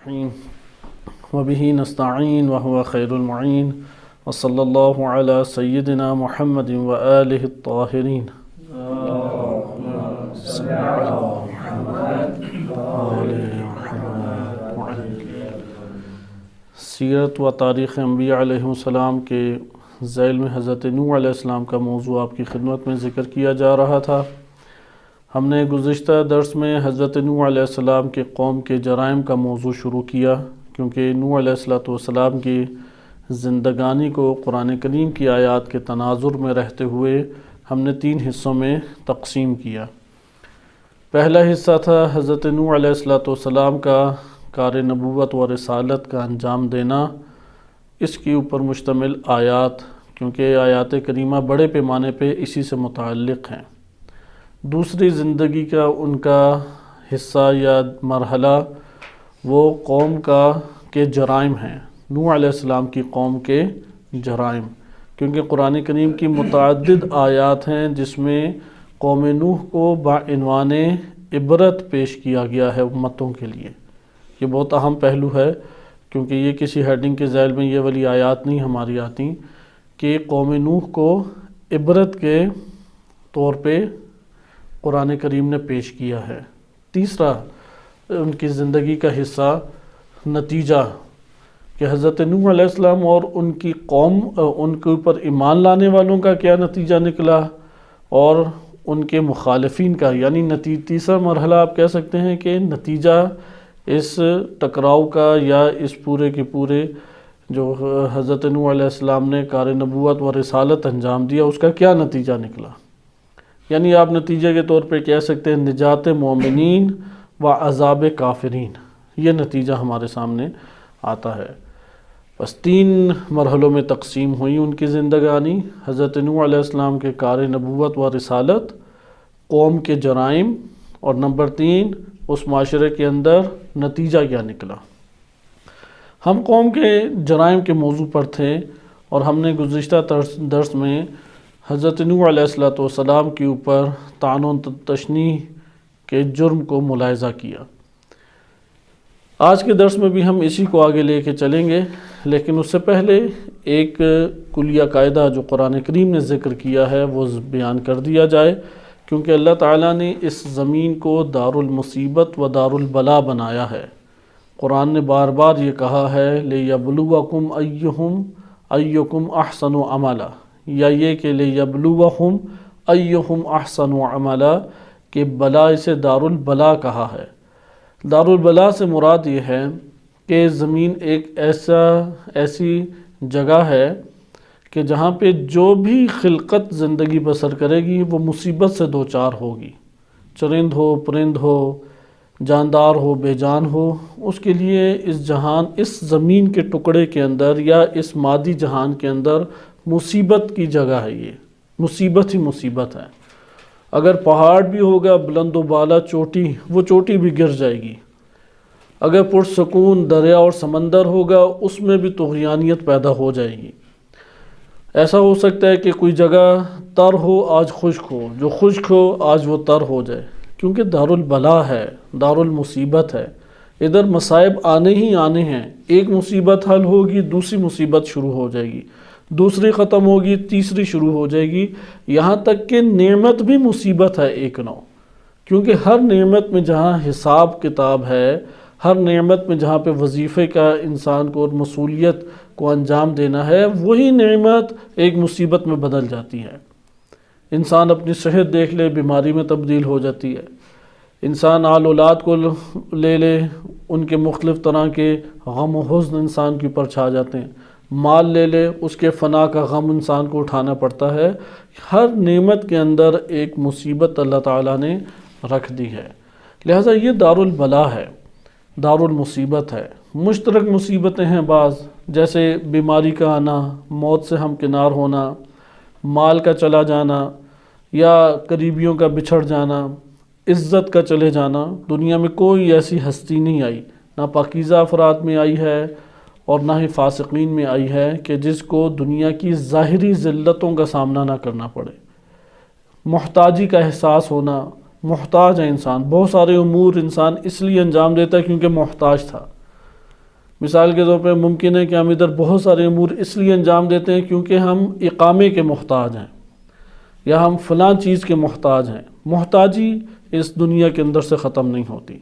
الرحیم وبہ نستعین وهو خیر المعین وصلی اللہ علی سیدنا محمد وآلہ الطاہرین سیرت و تاریخ انبیاء علیہ السلام کے ذیل میں حضرت نوح علیہ السلام کا موضوع آپ کی خدمت میں ذکر کیا جا رہا تھا۔ ہم نے گزشتہ درس میں حضرت نوح علیہ السلام کے قوم کے جرائم کا موضوع شروع کیا، کیونکہ نوح علیہ السلام کی زندگانی کو قرآن کریم کی آیات کے تناظر میں رہتے ہوئے ہم نے 3 حصوں میں تقسیم کیا۔ پہلا حصہ تھا حضرت نوح علیہ السلام کا کار نبوت و رسالت کا انجام دینا، اس کے اوپر مشتمل آیات، کیونکہ آیات کریمہ بڑے پیمانے پہ اسی سے متعلق ہیں۔ دوسری زندگی کا ان کا حصہ یا مرحلہ وہ قوم کے جرائم ہیں، نوح علیہ السلام کی قوم کے جرائم، کیونکہ قرآن کریم کی متعدد آیات ہیں جس میں قوم نوح کو بعنوان عبرت پیش کیا گیا ہے امتوں کے لیے۔ یہ بہت اہم پہلو ہے، کیونکہ یہ کسی ہیڈنگ کے ذیل میں یہ والی آیات نہیں ہماری آتی کہ قوم نوح کو عبرت کے طور پہ قرآن کریم نے پیش کیا ہے۔ تیسرا ان کی زندگی کا حصہ نتیجہ کہ حضرت نوح علیہ السلام اور ان کی قوم، ان کے اوپر ایمان لانے والوں کا کیا نتیجہ نکلا اور ان کے مخالفین کا، یعنی تیسرا مرحلہ آپ کہہ سکتے ہیں کہ نتیجہ اس ٹکراؤ کا یا اس پورے کے پورے جو حضرت نوح علیہ السلام نے کار نبوت و رسالت انجام دیا اس کا کیا نتیجہ نکلا۔ یعنی آپ نتیجے کے طور پہ کہہ سکتے ہیں نجات مومنین و عذاب کافرین، یہ نتیجہ ہمارے سامنے آتا ہے۔ بس 3 مرحلوں میں تقسیم ہوئی ان کی زندگانی، حضرت نوح علیہ السلام کے کار نبوت و رسالت، قوم کے جرائم، اور نمبر 3 اس معاشرے کے اندر نتیجہ کیا نکلا۔ ہم قوم کے جرائم کے موضوع پر تھے اور ہم نے گزشتہ درس میں حضرت نوح علیہ السلام کے اوپر طعن و تشنیع کے جرم کو ملاحظہ کیا۔ آج کے درس میں بھی ہم اسی کو آگے لے کے چلیں گے، لیکن اس سے پہلے ایک کلیہ قاعدہ جو قرآن کریم نے ذکر کیا ہے وہ بیان کر دیا جائے، کیونکہ اللہ تعالیٰ نے اس زمین کو دار المصیبت و دار البلا بنایا ہے۔ قرآن نے بار بار یہ کہا ہے لِيَبْلُوَكُمْ أَيُّكُمْ أَحْسَنُ عَمَلًا، یا یہ کہ لِيَبْلُوَهُمْ أَيُّهُمْ أَحْسَنُ عَمَلًا، کہ بلا اسے دار البلا کہا ہے۔ دار البلا سے مراد یہ ہے کہ زمین ایک ایسی جگہ ہے کہ جہاں پہ جو بھی خلقت زندگی بسر کرے گی وہ مصیبت سے دوچار ہوگی، چرند ہو، پرند ہو، جاندار ہو، بے جان ہو، اس کے لیے اس زمین کے ٹکڑے کے اندر یا اس مادی جہان کے اندر مصیبت کی جگہ ہے۔ یہ مصیبت ہی مصیبت ہے۔ اگر پہاڑ بھی ہوگا بلند و بالا چوٹی، وہ چوٹی بھی گر جائے گی۔ اگر پرسکون دریا اور سمندر ہوگا اس میں بھی طغیانیت پیدا ہو جائے گی۔ ایسا ہو سکتا ہے کہ کوئی جگہ تر ہو آج خشک ہو، جو خشک ہو آج وہ تر ہو جائے، کیونکہ دار البلا ہے، دار المصیبت ہے۔ ادھر مصائب آنے ہی آنے ہیں، ایک مصیبت حل ہوگی دوسری مصیبت شروع ہو جائے گی، دوسری ختم ہوگی تیسری شروع ہو جائے گی، یہاں تک کہ نعمت بھی مصیبت ہے ایک نوع، کیونکہ ہر نعمت میں جہاں حساب کتاب ہے، ہر نعمت میں جہاں پہ وظیفے کا انسان کو اور مسئولیت کو انجام دینا ہے، وہی نعمت ایک مصیبت میں بدل جاتی ہے۔ انسان اپنی صحت دیکھ لے بیماری میں تبدیل ہو جاتی ہے، انسان آل اولاد کو لے لے ان کے مختلف طرح کے غم و حزن انسان کے اوپر چھا جاتے ہیں، مال لے لے اس کے فنا کا غم انسان کو اٹھانا پڑتا ہے۔ ہر نعمت کے اندر ایک مصیبت اللہ تعالیٰ نے رکھ دی ہے، لہٰذا یہ دار البلا ہے، دار المصیبت ہے۔ مشترک مصیبتیں ہیں بعض، جیسے بیماری کا آنا، موت سے ہمکنار ہونا، مال کا چلا جانا یا قریبیوں کا بچھڑ جانا، عزت کا چلے جانا۔ دنیا میں کوئی ایسی ہستی نہیں آئی، نہ پاکیزہ افراد میں آئی ہے اور نہ ہی فاسقین میں آئی ہے، کہ جس کو دنیا کی ظاہری ذلتوں کا سامنا نہ کرنا پڑے۔ محتاجی کا احساس ہونا، محتاج ہے انسان، بہت سارے امور انسان اس لیے انجام دیتا ہے کیونکہ محتاج تھا۔ مثال کے طور پہ ممکن ہے کہ ہم ادھر بہت سارے امور اس لیے انجام دیتے ہیں کیونکہ ہم اقامے کے محتاج ہیں یا ہم فلاں چیز کے محتاج ہیں۔ محتاجی اس دنیا کے اندر سے ختم نہیں ہوتی۔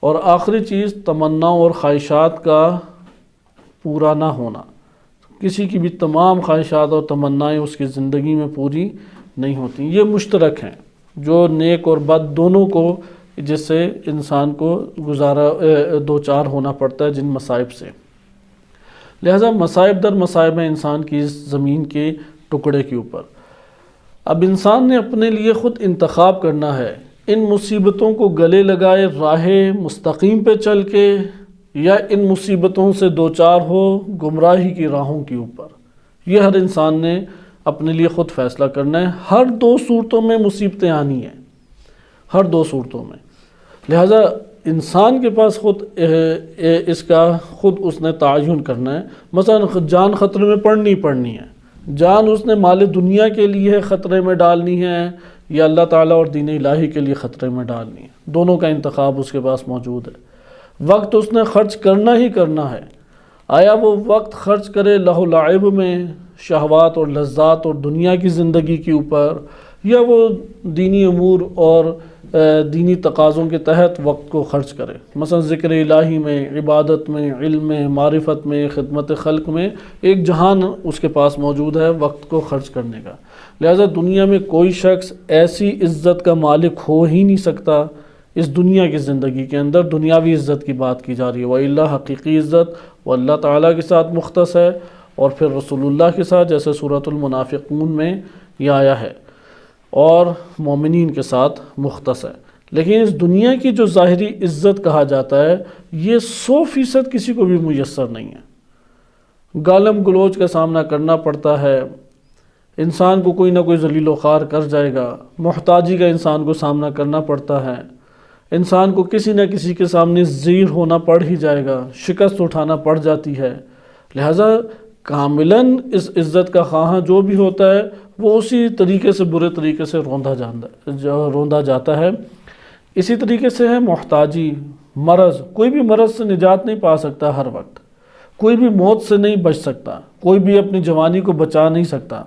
اور آخری چیز تمناؤں اور خواہشات کا پورا نہ ہونا، کسی کی بھی تمام خواہشات اور تمنائیں اس کی زندگی میں پوری نہیں ہوتی۔ یہ مشترک ہیں جو نیک اور بد دونوں کو، جس سے انسان کو دوچار ہونا پڑتا ہے جن مصائب سے۔ لہذا مصائب در مصائب ہیں انسان کی اس زمین کے ٹکڑے کے اوپر۔ اب انسان نے اپنے لیے خود انتخاب کرنا ہے، ان مصیبتوں کو گلے لگائے راہ مستقیم پہ چل کے، یا ان مصیبتوں سے دوچار ہو گمراہی کی راہوں کے اوپر۔ یہ ہر انسان نے اپنے لیے خود فیصلہ کرنا ہے۔ ہر دو صورتوں میں مصیبتیں آنی ہیں، ہر دو صورتوں میں۔ لہذا انسان کے پاس خود اس کا خود اس نے تعین کرنا ہے۔ مثلا جان خطرے میں پڑنی ہے، جان اس نے مال دنیا کے لیے خطرے میں ڈالنی ہے یا اللہ تعالیٰ اور دین الہی کے لیے خطرے میں ڈالنی ہے، دونوں کا انتخاب اس کے پاس موجود ہے۔ وقت اس نے خرچ کرنا ہی کرنا ہے، آیا وہ وقت خرچ کرے لہو لعب میں، شہوات اور لذات اور دنیا کی زندگی کے اوپر، یا وہ دینی امور اور دینی تقاضوں کے تحت وقت کو خرچ کرے، مثلا ذکر الہی میں، عبادت میں، علم میں، معرفت میں، خدمت خلق میں۔ ایک جہان اس کے پاس موجود ہے وقت کو خرچ کرنے کا۔ لہذا دنیا میں کوئی شخص ایسی عزت کا مالک ہو ہی نہیں سکتا اس دنیا کی زندگی کے اندر، دنیاوی عزت کی بات کی جا رہی ہے، وَإِلَّا حقیقی عزت وہ اللہ تعالیٰ کے ساتھ مختص ہے اور پھر رسول اللہ کے ساتھ، جیسے سورۃ المنافقون میں یہ آیا ہے، اور مومنین کے ساتھ مختص ہے۔ لیکن اس دنیا کی جو ظاہری عزت کہا جاتا ہے، یہ 100% کسی کو بھی میسر نہیں ہے۔ گالم گلوچ کا سامنا کرنا پڑتا ہے، انسان کو کوئی نہ کوئی ذلیل و خوار کر جائے گا، محتاجی کا انسان کو سامنا کرنا پڑتا ہے، انسان کو کسی نہ کسی کے سامنے ذلیل ہونا پڑ ہی جائے گا، شکست اٹھانا پڑ جاتی ہے۔ لہٰذا کاملاً اس عزت کا خواہاں جو بھی ہوتا ہے وہ اسی طریقے سے برے طریقے سے روندا جاتا ہے۔ اسی طریقے سے ہے محتاجی، مرض، کوئی بھی مرض سے نجات نہیں پا سکتا ہر وقت، کوئی بھی موت سے نہیں بچ سکتا، کوئی بھی اپنی جوانی کو بچا نہیں سکتا،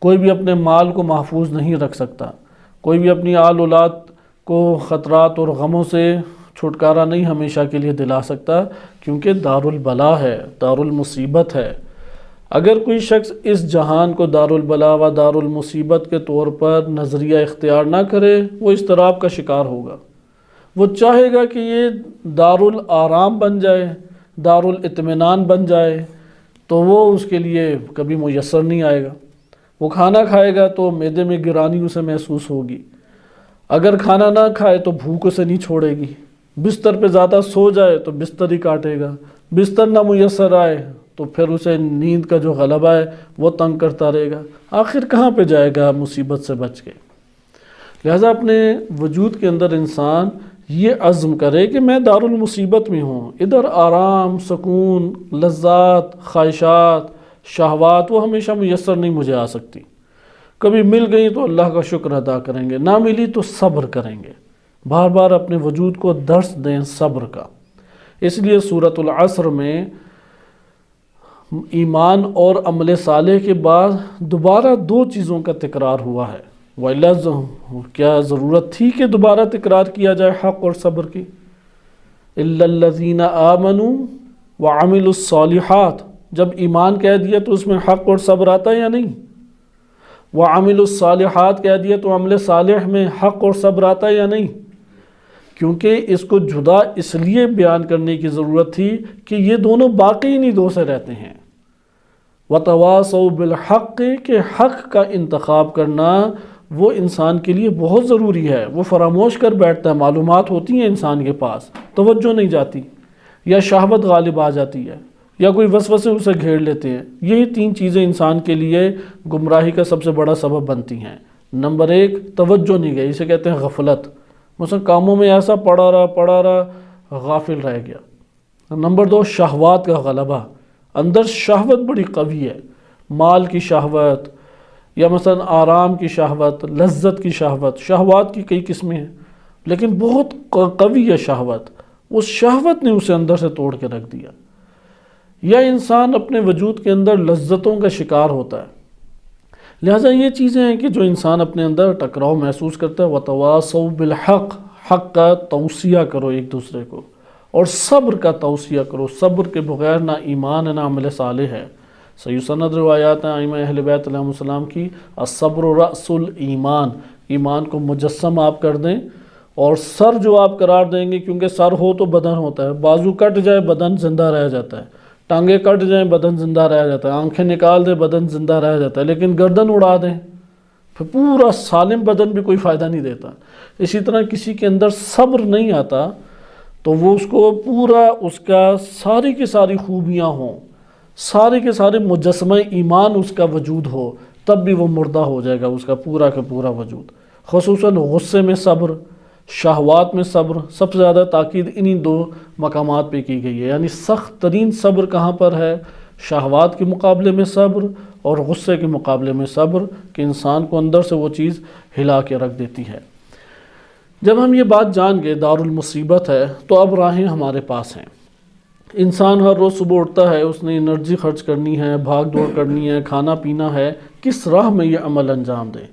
کوئی بھی اپنے مال کو محفوظ نہیں رکھ سکتا، کوئی بھی اپنی آل اولاد کو خطرات اور غموں سے چھٹکارا نہیں ہمیشہ کے لیے دلا سکتا، کیونکہ دار البلا ہے، دار المصیبت ہے۔ اگر کوئی شخص اس جہان کو دار البلا و دار المصیبت کے طور پر نظریہ اختیار نہ کرے، وہ اضطراب کا شکار ہوگا۔ وہ چاہے گا کہ یہ دار الآرام بن جائے، دار الاطمینان بن جائے، تو وہ اس کے لیے کبھی میسر نہیں آئے گا۔ وہ کھانا کھائے گا تو معدے میں گرانی اسے محسوس ہوگی، اگر کھانا نہ کھائے تو بھوک اسے نہیں چھوڑے گی، بستر پہ زیادہ سو جائے تو بستر ہی کاٹے گا، بستر نہ میسر آئے تو پھر اسے نیند کا جو غلبہ ہے وہ تنگ کرتا رہے گا، آخر کہاں پہ جائے گا مصیبت سے بچ کے۔ لہٰذا اپنے وجود کے اندر انسان یہ عزم کرے کہ میں دار المصیبت میں ہوں، ادھر آرام، سکون، لذات، خواہشات، شہوات وہ ہمیشہ میسر نہیں مجھے آ سکتی، کبھی مل گئی تو اللہ کا شکر ادا کریں گے، نہ ملی تو صبر کریں گے، بار بار اپنے وجود کو درس دیں صبر کا۔ اس لیے سورۃ العصر میں ایمان اور عمل صالح کے بعد دوبارہ دو چیزوں کا تکرار ہوا ہے۔ وَإِلَّا کیا ضرورت تھی کہ دوبارہ تکرار کیا جائے حق اور صبر کی؟ إِلَّا الَّذِينَ آمَنُوا وَعَمِلُوا الصَّالِحَاتِ، جب ایمان کہہ دیا تو اس میں حق اور صبر آتا ہے یا نہیں؟ وَعَمِلُوا الصَّالِحَاتِ کہہ دیا تو عمل صالح میں حق اور صبر آتا ہے یا نہیں؟ کیونکہ اس کو جدا اس لیے بیان کرنے کی ضرورت تھی کہ یہ دونوں باقی نہیں دو سے رہتے ہیں۔ وَتَوَاصَوْا بِالْحَقِّ کہ حق کا انتخاب کرنا وہ انسان کے لیے بہت ضروری ہے، وہ فراموش کر بیٹھتا ہے، معلومات ہوتی ہیں انسان کے پاس، توجہ نہیں جاتی، یا شہوت غالب آ جاتی ہے، یا کوئی وسوسے اسے گھیر لیتے ہیں۔ یہی تین چیزیں انسان کے لیے گمراہی کا سب سے بڑا سبب بنتی ہیں۔ نمبر ایک، توجہ نہیں گئی، اسے کہتے ہیں غفلت، مثلا کاموں میں ایسا پڑا رہا غافل رہ گیا۔ نمبر دو، شہوات کا غلبہ، اندر شہوت بڑی قوی ہے، مال کی شہوت، یا مثلا آرام کی شہوت، لذت کی شہوت، شہوات کی کئی قسمیں ہیں، لیکن بہت قوی ہے شہوت، اس شہوت نے اسے اندر سے توڑ کے رکھ دیا۔ یا انسان اپنے وجود کے اندر لذتوں کا شکار ہوتا ہے۔ لہٰذا یہ چیزیں ہیں کہ جو انسان اپنے اندر ٹکراؤ محسوس کرتا ہے، وَتَوَاصَوْا بِالْحَقِّ، حق کا توصیہ کرو ایک دوسرے کو، اور صبر کا توصیہ کرو۔ صبر کے بغیر نہ ایمان ہے نہ عمل صالح ہے۔ صحیح سند روایات ہیں ائمہ اہل بیت علیہ السلام کی، الصبر رأس الایمان، ایمان کو مجسم آپ کر دیں اور سر جو آپ قرار دیں گے، کیونکہ سر ہو تو بدن ہوتا ہے، بازو کٹ جائے بدن زندہ رہ جاتا ہے، ٹانگیں کٹ جائیں بدن زندہ رہ جاتا ہے، آنکھیں نکال دیں بدن زندہ رہ جاتا ہے، لیکن گردن اڑا دیں پھر پورا سالم بدن بھی کوئی فائدہ نہیں دیتا۔ اسی طرح کسی کے اندر صبر نہیں آتا تو وہ اس کو پورا اس کا ساری کی ساری خوبیاں ہوں، سارے کے سارے مجسمہ ایمان اس کا وجود ہو، تب بھی وہ مردہ ہو جائے گا اس کا پورا وجود۔ خصوصاً غصے میں صبر، شہوات میں صبر، سب سے زیادہ تاکید انہی دو مقامات پہ کی گئی ہے۔ یعنی سخت ترین صبر کہاں پر ہے؟ شہوات کے مقابلے میں صبر اور غصے کے مقابلے میں صبر، کہ انسان کو اندر سے وہ چیز ہلا کے رکھ دیتی ہے۔ جب ہم یہ بات جان گئے دارالمصیبت ہے، تو اب راہیں ہمارے پاس ہیں۔ انسان ہر روز صبح اٹھتا ہے، اس نے انرجی خرچ کرنی ہے، بھاگ دوڑ کرنی ہے، کھانا پینا ہے، کس راہ میں یہ عمل انجام دے؟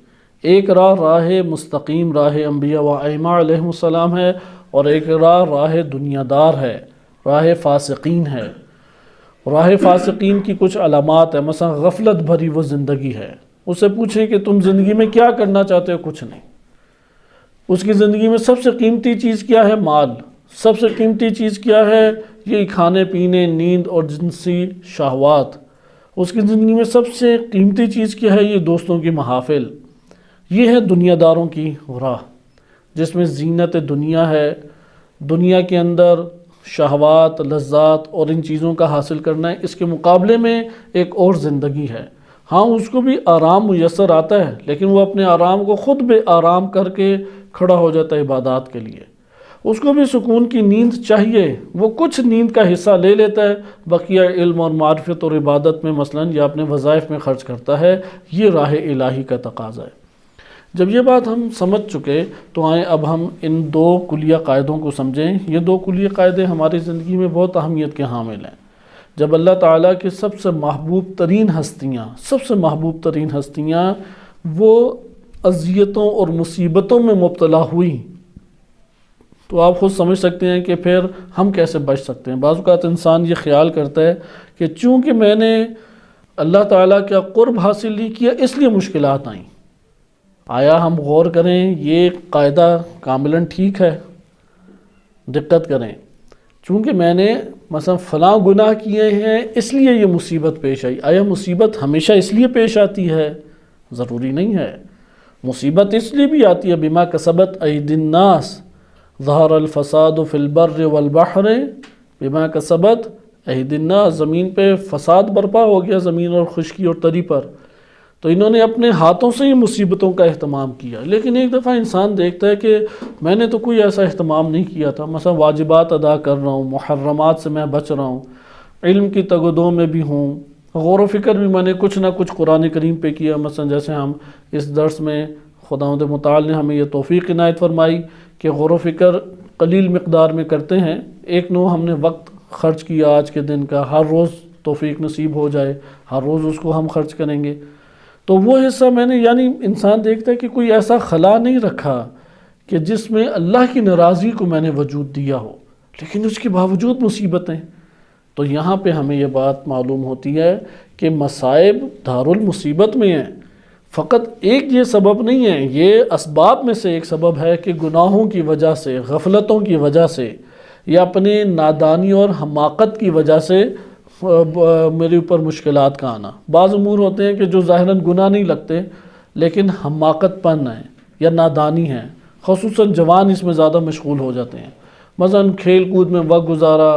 ایک راہ مستقیم، راہ انبیاء و ائمہ علیہ السلام ہے، اور ایک راہ دنیا دار ہے، راہ فاسقین ہے۔ راہ فاسقین کی کچھ علامات ہیں، مثلا غفلت بھری وہ زندگی ہے۔ اسے پوچھیں کہ تم زندگی میں کیا کرنا چاہتے ہو؟ کچھ نہیں۔ اس کی زندگی میں سب سے قیمتی چیز کیا ہے؟ مال۔ سب سے قیمتی چیز کیا ہے؟ یہ کھانے پینے، نیند اور جنسی شہوات۔ اس کی زندگی میں سب سے قیمتی چیز کیا ہے؟ یہ دوستوں کی محافل۔ یہ ہے دنیا داروں کی راہ، جس میں زینت دنیا ہے، دنیا کے اندر شہوات، لذات اور ان چیزوں کا حاصل کرنا ہے۔ اس کے مقابلے میں ایک اور زندگی ہے، ہاں اس کو بھی آرام میسر آتا ہے، لیکن وہ اپنے آرام کو خود بے آرام کر کے کھڑا ہو جاتا ہے عبادات کے لیے۔ اس کو بھی سکون کی نیند چاہیے، وہ کچھ نیند کا حصہ لے لیتا ہے، بقیہ علم اور معرفت اور عبادت میں مثلاً یا اپنے وظائف میں خرچ کرتا ہے۔ یہ راہ الہی کا تقاضا ہے۔ جب یہ بات ہم سمجھ چکے تو آئیں اب ہم ان دو کلیہ قاعدوں کو سمجھیں۔ یہ دو کلیہ قاعدے ہماری زندگی میں بہت اہمیت کے حامل ہیں۔ جب اللہ تعالیٰ کی سب سے محبوب ترین ہستیاں وہ اذیتوں اور مصیبتوں میں مبتلا ہوئی، تو آپ خود سمجھ سکتے ہیں کہ پھر ہم کیسے بچ سکتے ہیں۔ بعض اوقات انسان یہ خیال کرتا ہے کہ چونکہ میں نے اللہ تعالیٰ کا قرب حاصل نہیں کیا اس لیے مشکلات آئیں۔ آیا ہم غور کریں یہ قاعدہ کاملاً ٹھیک ہے؟ دقت کریں، چونکہ میں نے مثلا فلاں گناہ کیے ہیں اس لیے یہ مصیبت پیش آئی۔ آیا مصیبت ہمیشہ اس لیے پیش آتی ہے؟ ضروری نہیں ہے۔ مصیبت اس لیے بھی آتی ہے بما کسبت ایدی الناس ظہر الفساد فی البر والبحر بما کسبت ایدی الناس، زمین پہ فساد برپا ہو گیا، زمین اور خشکی اور تری پر، تو انہوں نے اپنے ہاتھوں سے ہی مصیبتوں کا اہتمام کیا۔ لیکن ایک دفعہ انسان دیکھتا ہے کہ میں نے تو کوئی ایسا اہتمام نہیں کیا تھا، مثلا واجبات ادا کر رہا ہوں، محرمات سے میں بچ رہا ہوں، علم کی تگ و دو میں بھی ہوں، غور و فکر بھی میں نے کچھ نہ کچھ قرآن کریم پہ کیا۔ مثلا جیسے ہم اس درس میں خداوند متعال نے ہمیں یہ توفیق عنایت فرمائی کہ غور و فکر قلیل مقدار میں کرتے ہیں، ایک نو ہم نے وقت خرچ کیا آج کے دن کا، ہر روز توفیق نصیب ہو جائے، ہر روز اس کو ہم خرچ کریں گے، تو وہ حصہ میں نے، یعنی انسان دیکھتا ہے کہ کوئی ایسا خلا نہیں رکھا کہ جس میں اللہ کی ناراضی کو میں نے وجود دیا ہو، لیکن اس کے باوجود مصیبتیں۔ تو یہاں پہ ہمیں یہ بات معلوم ہوتی ہے کہ مصائب دارالمصیبت میں ہیں، فقط ایک یہ سبب نہیں ہے، یہ اسباب میں سے ایک سبب ہے کہ گناہوں کی وجہ سے، غفلتوں کی وجہ سے، یا اپنے نادانی اور حماقت کی وجہ سے میرے اوپر مشکلات کا آنا۔ بعض امور ہوتے ہیں کہ جو ظاہراً گناہ نہیں لگتے لیکن حماقت پن ہے یا نادانی ہے، خصوصاً جوان اس میں زیادہ مشغول ہو جاتے ہیں، مثلاً کھیل کود میں وقت گزارا،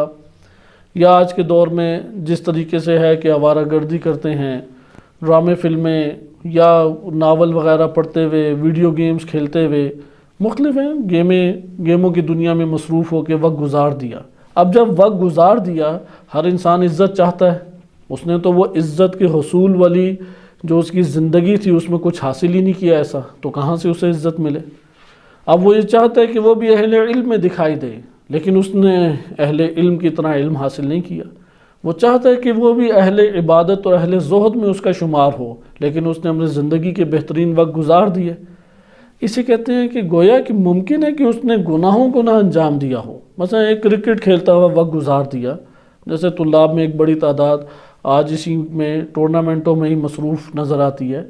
یا آج کے دور میں جس طریقے سے ہے کہ آوارہ گردی کرتے ہیں، ڈرامے فلمیں یا ناول وغیرہ پڑھتے ہوئے، ویڈیو گیمز کھیلتے ہوئے، مختلف ہیں، گیموں کی دنیا میں مصروف ہو کے وقت گزار دیا۔ اب جب وقت گزار دیا، ہر انسان عزت چاہتا ہے، اس نے تو وہ عزت کے حصول والی جو اس کی زندگی تھی اس میں کچھ حاصل ہی نہیں کیا ایسا، تو کہاں سے اسے عزت ملے؟ اب وہ یہ چاہتا ہے کہ وہ بھی اہل علم میں دکھائی دے، لیکن اس نے اہل علم کی طرح علم حاصل نہیں کیا، وہ چاہتا ہے کہ وہ بھی اہل عبادت اور اہل زہد میں اس کا شمار ہو، لیکن اس نے اپنی زندگی کے بہترین وقت گزار دیے۔ اسے کہتے ہیں کہ گویا کہ ممکن ہے کہ اس نے گناہوں کو نہ انجام دیا ہو، مثلا ایک کرکٹ کھیلتا ہوا وقت گزار دیا، جیسے طلاب میں ایک بڑی تعداد آج اسی میں ٹورنامنٹوں میں ہی مصروف نظر آتی ہے۔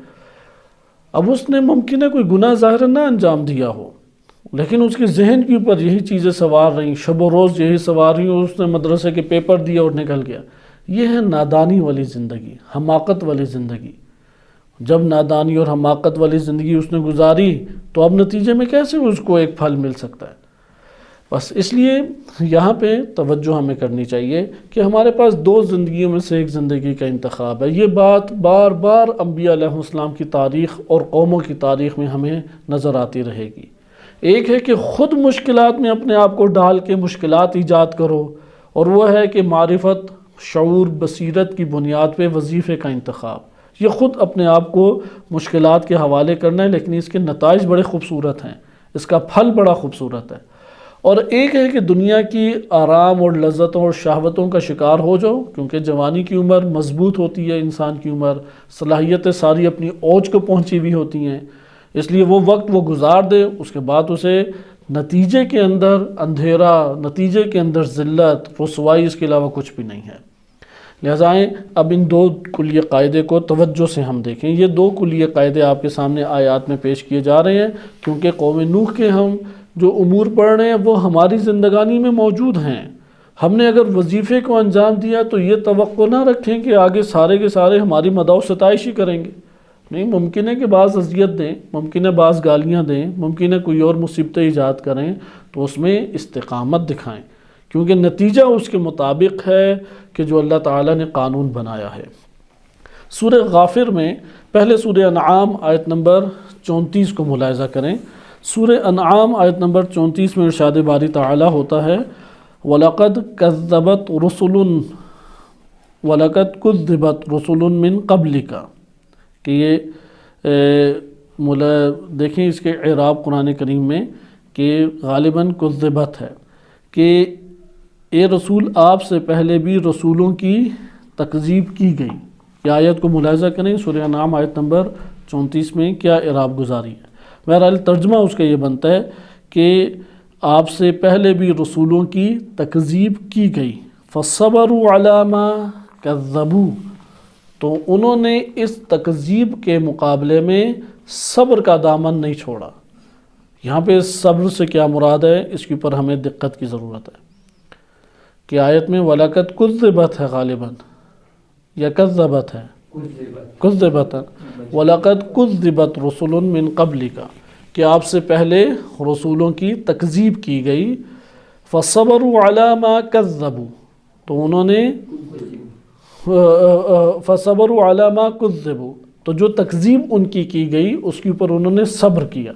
اب اس نے ممکن ہے کوئی گناہ ظاہر نہ انجام دیا ہو، لیکن اس کے ذہن کے اوپر یہی چیزیں سوار رہیں، شب و روز یہی سوار رہیں، اور اس نے مدرسے کے پیپر دیا اور نکل گیا۔ یہ ہے نادانی والی زندگی، حماقت والی زندگی۔ جب نادانی اور حماقت والی زندگی اس نے گزاری تو اب نتیجے میں کیسے اس کو ایک پھل مل سکتا ہے؟ بس اس لیے یہاں پہ توجہ ہمیں کرنی چاہیے کہ ہمارے پاس دو زندگیوں میں سے ایک زندگی کا انتخاب ہے۔ یہ بات بار بار انبیاء علیہ السلام کی تاریخ اور قوموں کی تاریخ میں ہمیں نظر آتی رہے گی۔ ایک ہے کہ خود مشکلات میں اپنے آپ کو ڈال کے مشکلات ایجاد کرو، اور وہ ہے کہ معرفت، شعور، بصیرت کی بنیاد پہ وظیفے کا انتخاب۔ یہ خود اپنے آپ کو مشکلات کے حوالے کرنا ہے، لیکن اس کے نتائج بڑے خوبصورت ہیں، اس کا پھل بڑا خوبصورت ہے۔ اور ایک ہے کہ دنیا کی آرام اور لذتوں اور شہوتوں کا شکار ہو جاؤ، کیونکہ جوانی کی عمر مضبوط ہوتی ہے، انسان کی عمر، صلاحیتیں ساری اپنی اوج کو پہنچی ہوئی ہوتی ہیں، اس لیے وہ وقت وہ گزار دے، اس کے بعد اسے نتیجے کے اندر اندھیرا، نتیجے کے اندر ذلت، رسوائی، اس کے علاوہ کچھ بھی نہیں ہے۔ لہٰذا اب ان دو کلیہ قاعدے کو توجہ سے ہم دیکھیں۔ یہ دو کلیہ قاعدے آپ کے سامنے آیات میں پیش کیے جا رہے ہیں، کیونکہ قوم نوح کے ہم جو امور پڑھ رہے ہیں وہ ہماری زندگانی میں موجود ہیں۔ ہم نے اگر وظیفے کو انجام دیا تو یہ توقع نہ رکھیں کہ آگے سارے کے سارے ہماری مدح و ستائش ہی کریں گے۔ نہیں، ممکن ہے کہ بعض اذیت دیں، ممکن ہے بعض گالیاں دیں، ممکن ہے کوئی اور مصیبتیں ایجاد کریں، تو اس میں استقامت دکھائیں، کیونکہ نتیجہ اس کے مطابق ہے کہ جو اللہ تعالیٰ نے قانون بنایا ہے۔ سورہ غافر میں پہلے سورہ انعام آیت نمبر 34 کو ملاحظہ کریں۔ سورہ انعام آیت نمبر 34 میں ارشاد باری تعالیٰ ہوتا ہے وَلَقَدْ كَذَّبَتْ رُسُلٌ مِّن قَبْلِكَ، کہ یہ دیکھیں اس کے اعراب قرآن کریم میں کہ غالباً کذبت ہے، کہ اے رسول آپ سے پہلے بھی رسولوں کی تکذیب کی گئی۔ یہ آیت کو ملاحظہ کریں، سورہ انعام آیت نمبر 34 میں کیا اعراب گزاری ہے۔ بہرحال ترجمہ اس کا یہ بنتا ہے کہ آپ سے پہلے بھی رسولوں کی تکذیب کی گئی، فَصَبَرُوا عَلَى مَا كَذَّبُوا، تو انہوں نے اس تکذیب کے مقابلے میں صبر کا دامن نہیں چھوڑا۔ یہاں پہ صبر سے کیا مراد ہے، اس کے اوپر ہمیں دقت کی ضرورت ہے کہ آیت میں وَلَقَدْ كُذِّبَتْ ہے غالباً، یا کذبت ہے، کذبت، وَلَقَدْ كُذِّبَتْ رُسُلٌ مِّن قَبْلِكَ، کہ آپ سے پہلے رسولوں کی تکذیب کی گئی، فَصَبَرُوا عَلَى مَا كَذَّبُوا، تو انہوں نے فَصَبَرُوا عَلَى مَا كُذِّبُوا، تو جو تکذیب ان کی گئی اس کے اوپر انہوں نے صبر کیا۔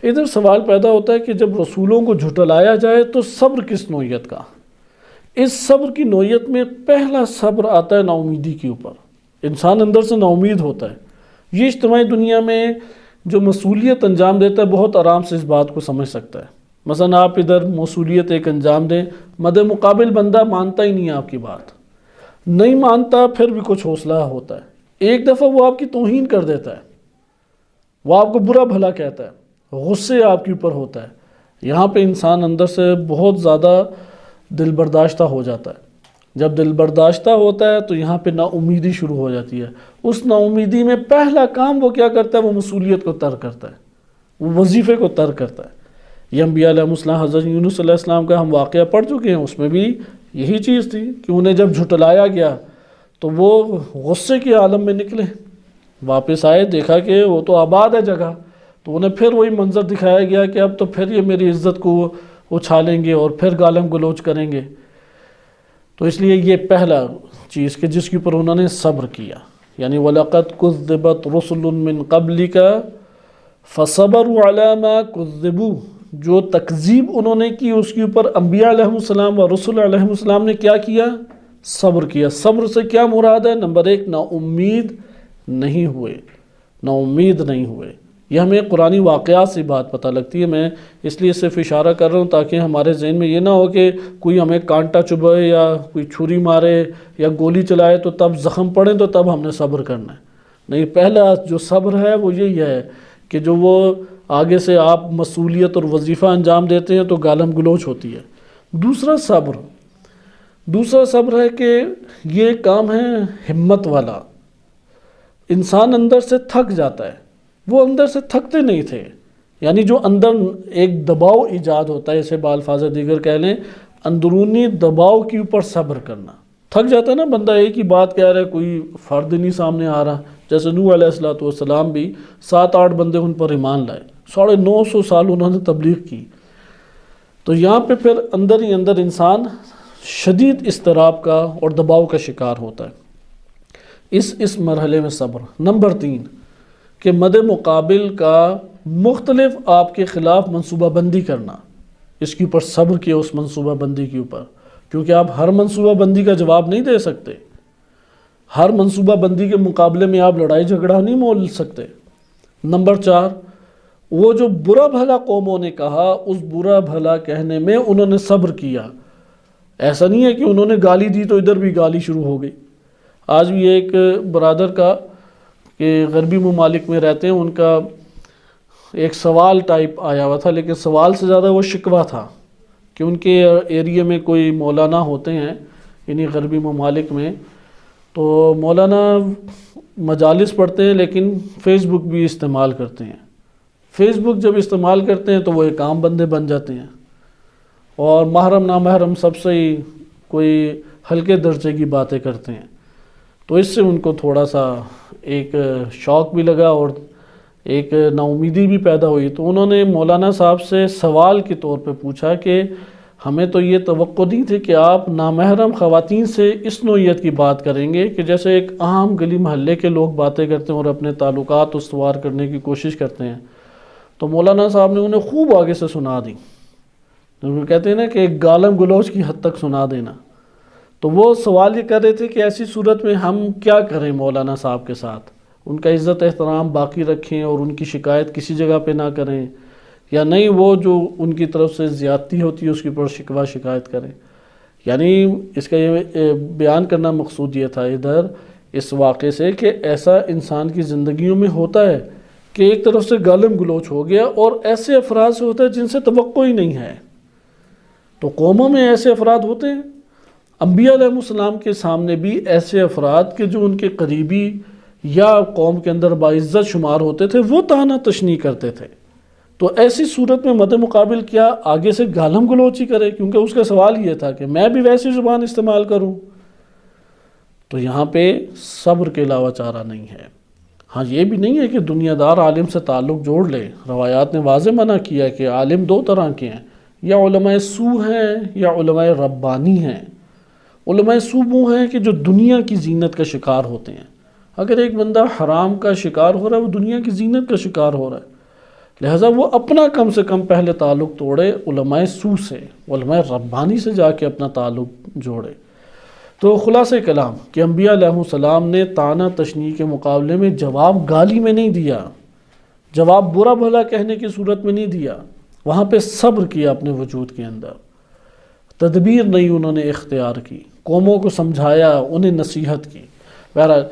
ادھر سوال پیدا ہوتا ہے کہ جب رسولوں کو جھٹلایا جائے تو صبر کس نوعیت کا؟ اس صبر کی نوعیت میں پہلا صبر آتا ہے نا امیدی کے اوپر۔ انسان اندر سے نا امید ہوتا ہے۔ یہ اجتماعی دنیا میں جو مسئولیت انجام دیتا ہے بہت آرام سے اس بات کو سمجھ سکتا ہے۔ مثلا آپ ادھر مسئولیت ایک انجام دیں، مد مقابل بندہ مانتا ہی نہیں ہے آپ کی بات، نہیں مانتا، پھر بھی کچھ حوصلہ ہوتا ہے۔ ایک دفعہ وہ آپ کی توہین کر دیتا ہے، وہ آپ کو برا بھلا کہتا ہے، غصے آپ کے اوپر ہوتا ہے، یہاں پہ انسان اندر سے بہت زیادہ دل برداشتہ ہو جاتا ہے۔ جب دل برداشتہ ہوتا ہے تو یہاں پہ نا امیدی شروع ہو جاتی ہے۔ اس نا امیدی میں پہلا کام وہ کیا کرتا ہے، وہ مسئولیت کو ترک کرتا ہے، وہ وظیفے کو ترک کرتا ہے۔ یہ انبیاء علیہ السلام، حضرت یونس علیہ السلام کا ہم واقعہ پڑھ چکے ہیں، اس میں بھی یہی چیز تھی کہ انہیں جب جھٹلایا گیا تو وہ غصے کے عالم میں نکلے، واپس آئے، دیکھا کہ وہ تو آباد ہے جگہ، تو انہیں پھر وہی منظر دکھایا گیا کہ اب تو پھر یہ میری عزت کو اچھالیں گے اور پھر گالم گلوچ کریں گے۔ تو اس لیے یہ پہلا چیز کہ جس کے اوپر انہوں نے صبر کیا، یعنی وَلَقَدْ كُذِّبَتْ رُسُلٌ مِّن قَبْلِكَ فَصَبَرُوا عَلَى مَا كُذِّبُوا، جو تکذیب انہوں نے کی اس کے اوپر انبیاء علیہ السلام و رسول علیہ السلام نے کیا کیا، صبر کیا۔ صبر سے کیا مراد ہے؟ نمبر ایک، نا امید نہیں ہوئے، نا امید نہیں ہوئے۔ یہ ہمیں قرآنی واقعات سے بات پتہ لگتی ہے. میں اس لیے صرف اشارہ کر رہا ہوں تاکہ ہمارے ذہن میں یہ نہ ہو کہ کوئی ہمیں کانٹا چبھے یا کوئی چھری مارے یا گولی چلائے تو تب زخم پڑے تو تب ہم نے صبر کرنا ہے. نہیں، پہلا جو صبر ہے وہ یہی ہے کہ جو وہ آگے سے آپ مسئولیت اور وظیفہ انجام دیتے ہیں تو گالم گلوچ ہوتی ہے. دوسرا صبر ہے کہ یہ کام ہے ہمت والا. انسان اندر سے تھک جاتا ہے، وہ اندر سے تھکتے نہیں تھے. یعنی جو اندر ایک دباؤ ایجاد ہوتا ہے، اسے بالفاظ دیگر کہہ لیں اندرونی دباؤ کے اوپر صبر کرنا. تھک جاتا ہے نا بندہ، ایک ہی بات کہہ رہا ہے، کوئی فرد نہیں سامنے آ رہا. جیسے نوح علیہ السلام بھی 7-8 بندے ان پر ایمان لائے، 950 سال انہوں نے تبلیغ کی. تو یہاں پہ پھر اندر ہی اندر انسان شدید اضطراب کا اور دباؤ کا شکار ہوتا ہے. اس مرحلے میں صبر. نمبر 3 کہ مد مقابل کا مختلف آپ کے خلاف منصوبہ بندی کرنا. اس کے اوپر صبر کیا، اس منصوبہ بندی کے اوپر، کیونکہ آپ ہر منصوبہ بندی کا جواب نہیں دے سکتے. ہر منصوبہ بندی کے مقابلے میں آپ لڑائی جھگڑا نہیں مول سکتے. نمبر 4 وہ جو برا بھلا قوموں نے کہا، اس برا بھلا کہنے میں انہوں نے صبر کیا. ایسا نہیں ہے کہ انہوں نے گالی دی تو ادھر بھی گالی شروع ہو گئی. آج بھی ایک برادر کا کہ غربی ممالک میں رہتے ہیں، ان کا ایک سوال ٹائپ آیا ہوا تھا، لیکن سوال سے زیادہ وہ شکوہ تھا کہ ان کے ایریے میں کوئی مولانا ہوتے ہیں یعنی غربی ممالک میں، تو مولانا مجالس پڑھتے ہیں لیکن فیس بک بھی استعمال کرتے ہیں. فیس بک جب استعمال کرتے ہیں تو وہ ایک عام بندے بن جاتے ہیں اور محرم نامحرم سب سے ہی کوئی ہلکے درجے کی باتیں کرتے ہیں. تو اس سے ان کو تھوڑا سا ایک شوق بھی لگا اور ایک نا امیدی بھی پیدا ہوئی. تو انہوں نے مولانا صاحب سے سوال کے طور پہ پوچھا کہ ہمیں تو یہ توقع نہیں تھی کہ آپ نامحرم خواتین سے اس نوعیت کی بات کریں گے کہ جیسے ایک عام گلی محلے کے لوگ باتیں کرتے ہیں اور اپنے تعلقات استوار کرنے کی کوشش کرتے ہیں. تو مولانا صاحب نے انہیں خوب آگے سے سنا دی. کہتے ہیں نا کہ ایک گالم گلوچ کی حد تک سنا دینا. تو وہ سوال یہ کر رہے تھے کہ ایسی صورت میں ہم کیا کریں مولانا صاحب کے ساتھ. ان کا عزت احترام باقی رکھیں اور ان کی شکایت کسی جگہ پہ نہ کریں، یا نہیں وہ جو ان کی طرف سے زیادتی ہوتی ہے اس کے اوپر شکوہ شکایت کریں. یعنی اس کا یہ بیان کرنا مقصود یہ تھا ادھر اس واقعے سے کہ ایسا انسان کی زندگیوں میں ہوتا ہے کہ ایک طرف سے گالم گلوچ ہو گیا اور ایسے افراد سے ہوتا ہے جن سے توقع ہی نہیں ہے. تو قوموں میں ایسے افراد ہوتے ہیں. انبیاء علیہ السلام کے سامنے بھی ایسے افراد کہ جو ان کے قریبی یا قوم کے اندر باعزت شمار ہوتے تھے وہ طعنہ تشنیع کرتے تھے. تو ایسی صورت میں مد مقابل کیا آگے سے گالم گلوچ ہی کرے، کیونکہ اس کا سوال یہ تھا کہ میں بھی ویسی زبان استعمال کروں. تو یہاں پہ صبر کے علاوہ چارہ نہیں ہے. ہاں یہ بھی نہیں ہے کہ دنیا دار عالم سے تعلق جوڑ لے. روایات نے واضح منع کیا کہ عالم 2 طرح کے ہیں، یا علماء سو ہیں یا علماء ربانی ہیں. علماء سو وہ ہیں کہ جو دنیا کی زینت کا شکار ہوتے ہیں. اگر ایک بندہ حرام کا شکار ہو رہا ہے، وہ دنیا کی زینت کا شکار ہو رہا ہے، لہٰذا وہ اپنا کم سے کم پہلے تعلق توڑے علماء سو سے، علماء ربانی سے جا کے اپنا تعلق جوڑے. تو خلاصہ کلام کہ انبیاء علیہ السلام نے طعنہ تشنیع کے مقابلے میں جواب گالی میں نہیں دیا، جواب برا بھلا کہنے کی صورت میں نہیں دیا. وہاں پہ صبر کیا اپنے وجود کے اندر، تدبیر نہیں انہوں نے اختیار کی، قوموں کو سمجھایا، انہیں نصیحت کی. بہرحال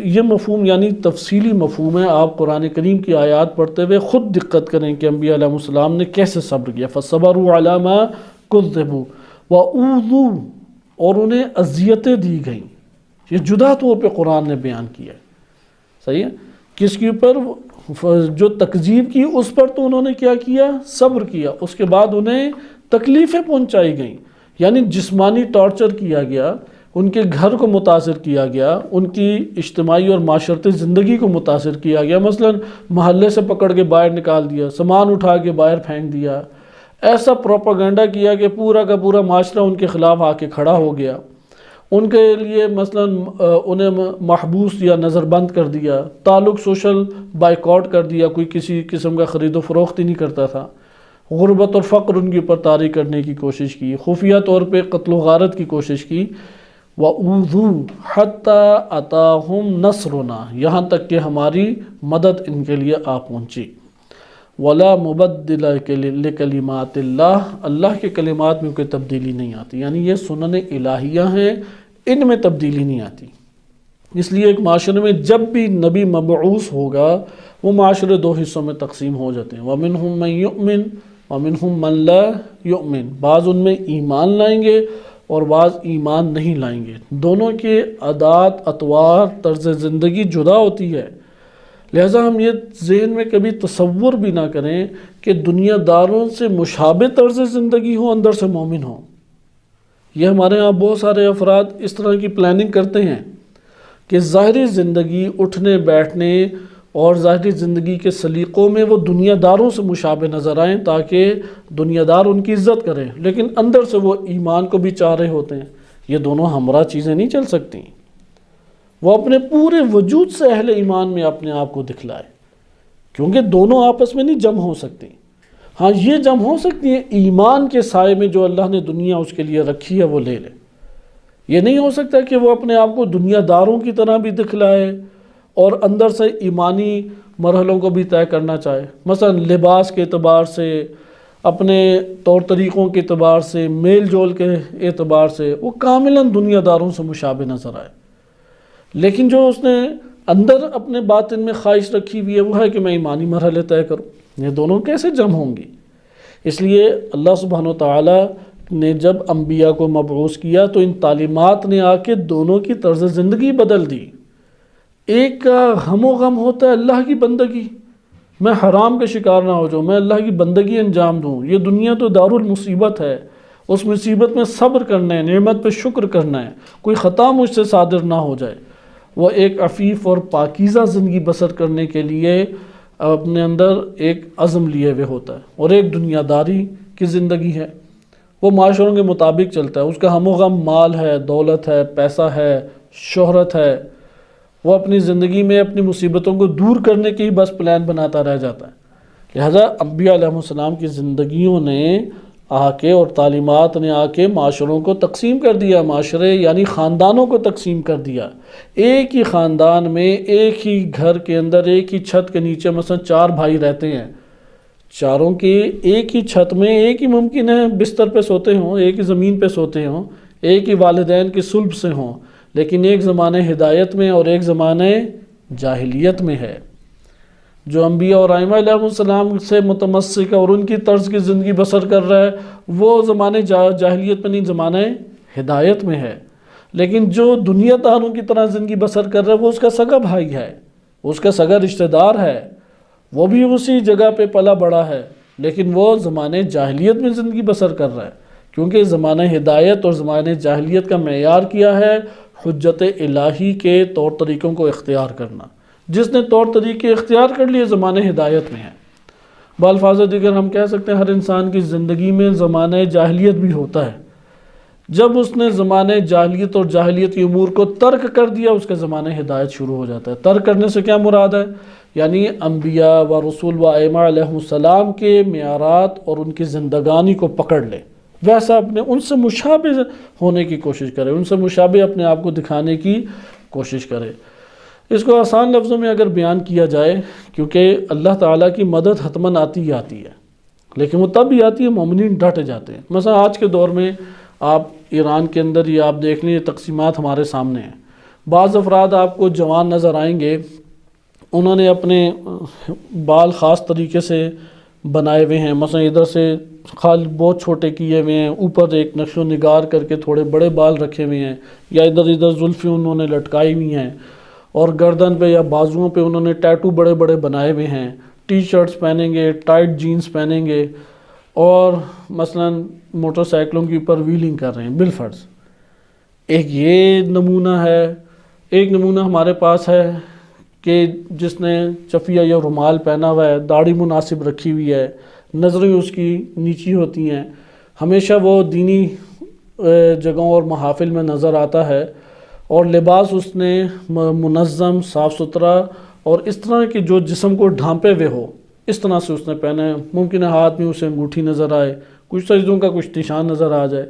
یہ مفہوم یعنی تفصیلی مفہوم ہے. آپ قرآن کریم کی آیات پڑھتے ہوئے خود دقت کریں کہ انبیاء علیہ السلام نے کیسے صبر کیا. فَصَبَرُوا عَلَىٰ مَا كُذِّبُوا وَأُوذُوا، اور انہیں اذیتیں دی گئیں. یہ جدا طور پہ قرآن نے بیان کیا ہے. صحیح ہے. کس کے اوپر؟ جو تکذیب کی اس پر تو انہوں نے کیا کیا؟ صبر کیا. اس کے بعد انہیں تکلیفیں پہنچائی گئیں، یعنی جسمانی ٹارچر کیا گیا، ان کے گھر کو متاثر کیا گیا، ان کی اجتماعی اور معاشرتی زندگی کو متاثر کیا گیا. مثلا محلے سے پکڑ کے باہر نکال دیا، سامان اٹھا کے باہر پھینک دیا. ایسا پروپیگنڈا کیا کہ پورا کا پورا معاشرہ ان کے خلاف آ کے کھڑا ہو گیا. ان کے لیے مثلا انہیں محبوس یا نظر بند کر دیا، تعلق سوشل بائیکاٹ کر دیا، کوئی کسی قسم کا خرید و فروخت ہی نہیں کرتا تھا. غربت اور فقر ان کے اوپر طاری کرنے کی کوشش کی، خفیہ طور پہ قتل و غارت کی کوشش کی. وَأُوذُوا حَتَّى أَتَاهُمْ نَصْرُنَا، یہاں تک کہ ہماری مدد ان کے لیے آ پہنچی. ولا مبدل لکلمات اللہ، اللہ کے کلمات میں کوئی تبدیلی نہیں آتی، یعنی یہ سنن الہیہ ہیں، ان میں تبدیلی نہیں آتی۔ اس لیے ایک معاشرے میں جب بھی نبی مبعوث ہوگا وہ معاشرے دو حصوں میں تقسیم ہو جاتے ہیں، وَمِنْهُمْ مَنْ يُؤْمِنْ وَمِنْهُمْ مَنْ لَا يُؤْمِنْ، بعض ان میں ایمان لائیں گے اور بعض ایمان نہیں لائیں گے، دونوں کے عادات، اطوار، طرز زندگی جدا ہوتی ہے۔ لہٰذا ہم یہ ذہن میں کبھی تصور بھی نہ کریں کہ دنیا داروں سے مشابہ طرز زندگی ہو، اندر سے مومن ہو۔ یہ ہمارے ہاں بہت سارے افراد اس طرح کی پلاننگ کرتے ہیں کہ ظاہری زندگی، اٹھنے بیٹھنے اور ظاہری زندگی کے سلیقوں میں وہ دنیا داروں سے مشابہ نظر آئیں تاکہ دنیا دار ان کی عزت کریں، لیکن اندر سے وہ ایمان کو بھی چاہ رہے ہوتے ہیں۔ یہ دونوں ہمراہ چیزیں نہیں چل سکتی۔ وہ اپنے پورے وجود سے اہل ایمان میں اپنے آپ کو دکھلائے، کیونکہ دونوں آپس میں نہیں جمع ہو سکتی۔ ہاں یہ جمع ہو سکتی ہیں ایمان کے سائے میں، جو اللہ نے دنیا اس کے لیے رکھی ہے وہ لے لے۔ یہ نہیں ہو سکتا کہ وہ اپنے آپ کو دنیا داروں کی طرح بھی دکھلائے اور اندر سے ایمانی مرحلوں کو بھی طے کرنا چاہے۔ مثلا لباس کے اعتبار سے، اپنے طور طریقوں کے اعتبار سے، میل جول کے اعتبار سے وہ کاملاً دنیا داروں سے مشابہ نظر آئے، لیکن جو اس نے اندر اپنے باطن میں خواہش رکھی ہوئی ہے وہ ہے کہ میں ایمانی مرحلے طے کروں۔ یہ دونوں کیسے جمع ہوں گی؟ اس لیے اللہ سبحانہ وتعالی نے جب انبیاء کو مبعوث کیا تو ان تعلیمات نے آ کے دونوں کی طرز زندگی بدل دی۔ ایک کا ہم و غم ہوتا ہے اللہ کی بندگی، میں حرام کا شکار نہ ہو جاؤں، میں اللہ کی بندگی انجام دوں۔ یہ دنیا تو دار المصیبت ہے، اس مصیبت میں صبر کرنا ہے، نعمت پہ شکر کرنا ہے، کوئی خطا مجھ سے صادر نہ ہو جائے۔ وہ ایک عفیف اور پاکیزہ زندگی بسر کرنے کے لیے اپنے اندر ایک عزم لیے ہوئے ہوتا ہے، اور ایک دنیا داری کی زندگی ہے، وہ معاشروں کے مطابق چلتا ہے، اس کا ہم و غم مال ہے، دولت ہے، پیسہ ہے، شہرت ہے۔ وہ اپنی زندگی میں اپنی مصیبتوں کو دور کرنے کے ہی بس پلان بناتا رہ جاتا ہے۔ لہذا انبیاء علیہ السلام کی زندگیوں نے آ کے اور تعلیمات نے آ کے معاشروں کو تقسیم کر دیا، معاشرے یعنی خاندانوں کو تقسیم کر دیا۔ ایک ہی خاندان میں، ایک ہی گھر کے اندر، ایک ہی چھت کے نیچے مثلا 4 بھائی رہتے ہیں، چاروں کے ایک ہی چھت میں ایک ہی ممکن ہے بستر پہ سوتے ہوں، ایک ہی زمین پہ سوتے ہوں، ایک ہی والدین کی صلب سے ہوں، لیکن ایک زمانے ہدایت میں اور ایک زمانے جاہلیت میں ہے۔ جو انبیاء اور ائمہ علیہ السلام سے متمسک اور ان کی طرز کی زندگی بسر کر رہا ہے وہ زمانے جاہلیت میں نہیں، زمانے ہدایت میں ہے۔ لیکن جو دنیا داروں کی طرح زندگی بسر کر رہا ہے وہ اس کا سگا بھائی ہے، اس کا سگا رشتہ دار ہے، وہ بھی اسی جگہ پہ پلا بڑا ہے، لیکن وہ زمانے جاہلیت میں زندگی بسر کر رہا ہے، کیونکہ زمانہ ہدایت اور زمانہ جاہلیت کا معیار کیا ہے؟ حجت الہی کے طور طریقوں کو اختیار کرنا۔ جس نے طور طریقے اختیار کر لیے زمانہ ہدایت میں ہے۔ بالفاظ دیگر ہم کہہ سکتے ہیں ہر انسان کی زندگی میں زمانہ جاہلیت بھی ہوتا ہے۔ جب اس نے زمانہ جاہلیت اور جاہلیت کی امور کو ترک کر دیا اس کا زمانہ ہدایت شروع ہو جاتا ہے۔ ترک کرنے سے کیا مراد ہے؟ یعنی انبیاء و رسول و ائمہ علیہ السلام کے معیارات اور ان کی زندگانی کو پکڑ لے، ویسا اپنے ان سے مشابہ ہونے کی کوشش کرے، ان سے مشابہ اپنے آپ کو دکھانے کی کوشش کرے۔ اس کو آسان لفظوں میں اگر بیان کیا جائے، کیونکہ اللہ تعالیٰ کی مدد حتماً آتی ہی آتی ہے، لیکن وہ تب ہی آتی ہے مومنین ڈٹ جاتے ہیں۔ مثلا آج کے دور میں آپ ایران کے اندر یہ آپ دیکھ لیں، یہ تقسیمات ہمارے سامنے ہیں۔ بعض افراد آپ کو جوان نظر آئیں گے، انہوں نے اپنے بال خاص طریقے سے بنائے ہوئے ہیں، مثلا ادھر سے خال بہت چھوٹے کیے ہوئے ہیں، اوپر ایک نقش و نگار کر کے تھوڑے بڑے بال رکھے ہوئے ہیں، یا ادھر ادھر زلفیں انہوں نے لٹکائی ہوئی ہیں، اور گردن پہ یا بازوؤں پہ انہوں نے ٹیٹو بڑے بڑے بنائے ہوئے ہیں، ٹی شرٹس پہنیں گے، ٹائٹ جینز پہنیں گے، اور مثلا موٹر سائیکلوں کے اوپر ویلنگ کر رہے ہیں بالفرض۔ ایک یہ نمونہ ہے۔ ایک نمونہ ہمارے پاس ہے کہ جس نے چفیہ یا رومال پہنا ہوا ہے، داڑھی مناسب رکھی ہوئی ہے، نظریں اس کی نیچی ہوتی ہیں، ہمیشہ وہ دینی جگہوں اور محافل میں نظر آتا ہے، اور لباس اس نے منظم، صاف ستھرا اور اس طرح کہ جو جسم کو ڈھانپے ہوئے ہو اس طرح سے اس نے پہنا ہے۔ ممکن ہے ہاتھ میں اسے انگوٹھی نظر آئے، کچھ سجدوں کا کچھ نشان نظر آ جائے۔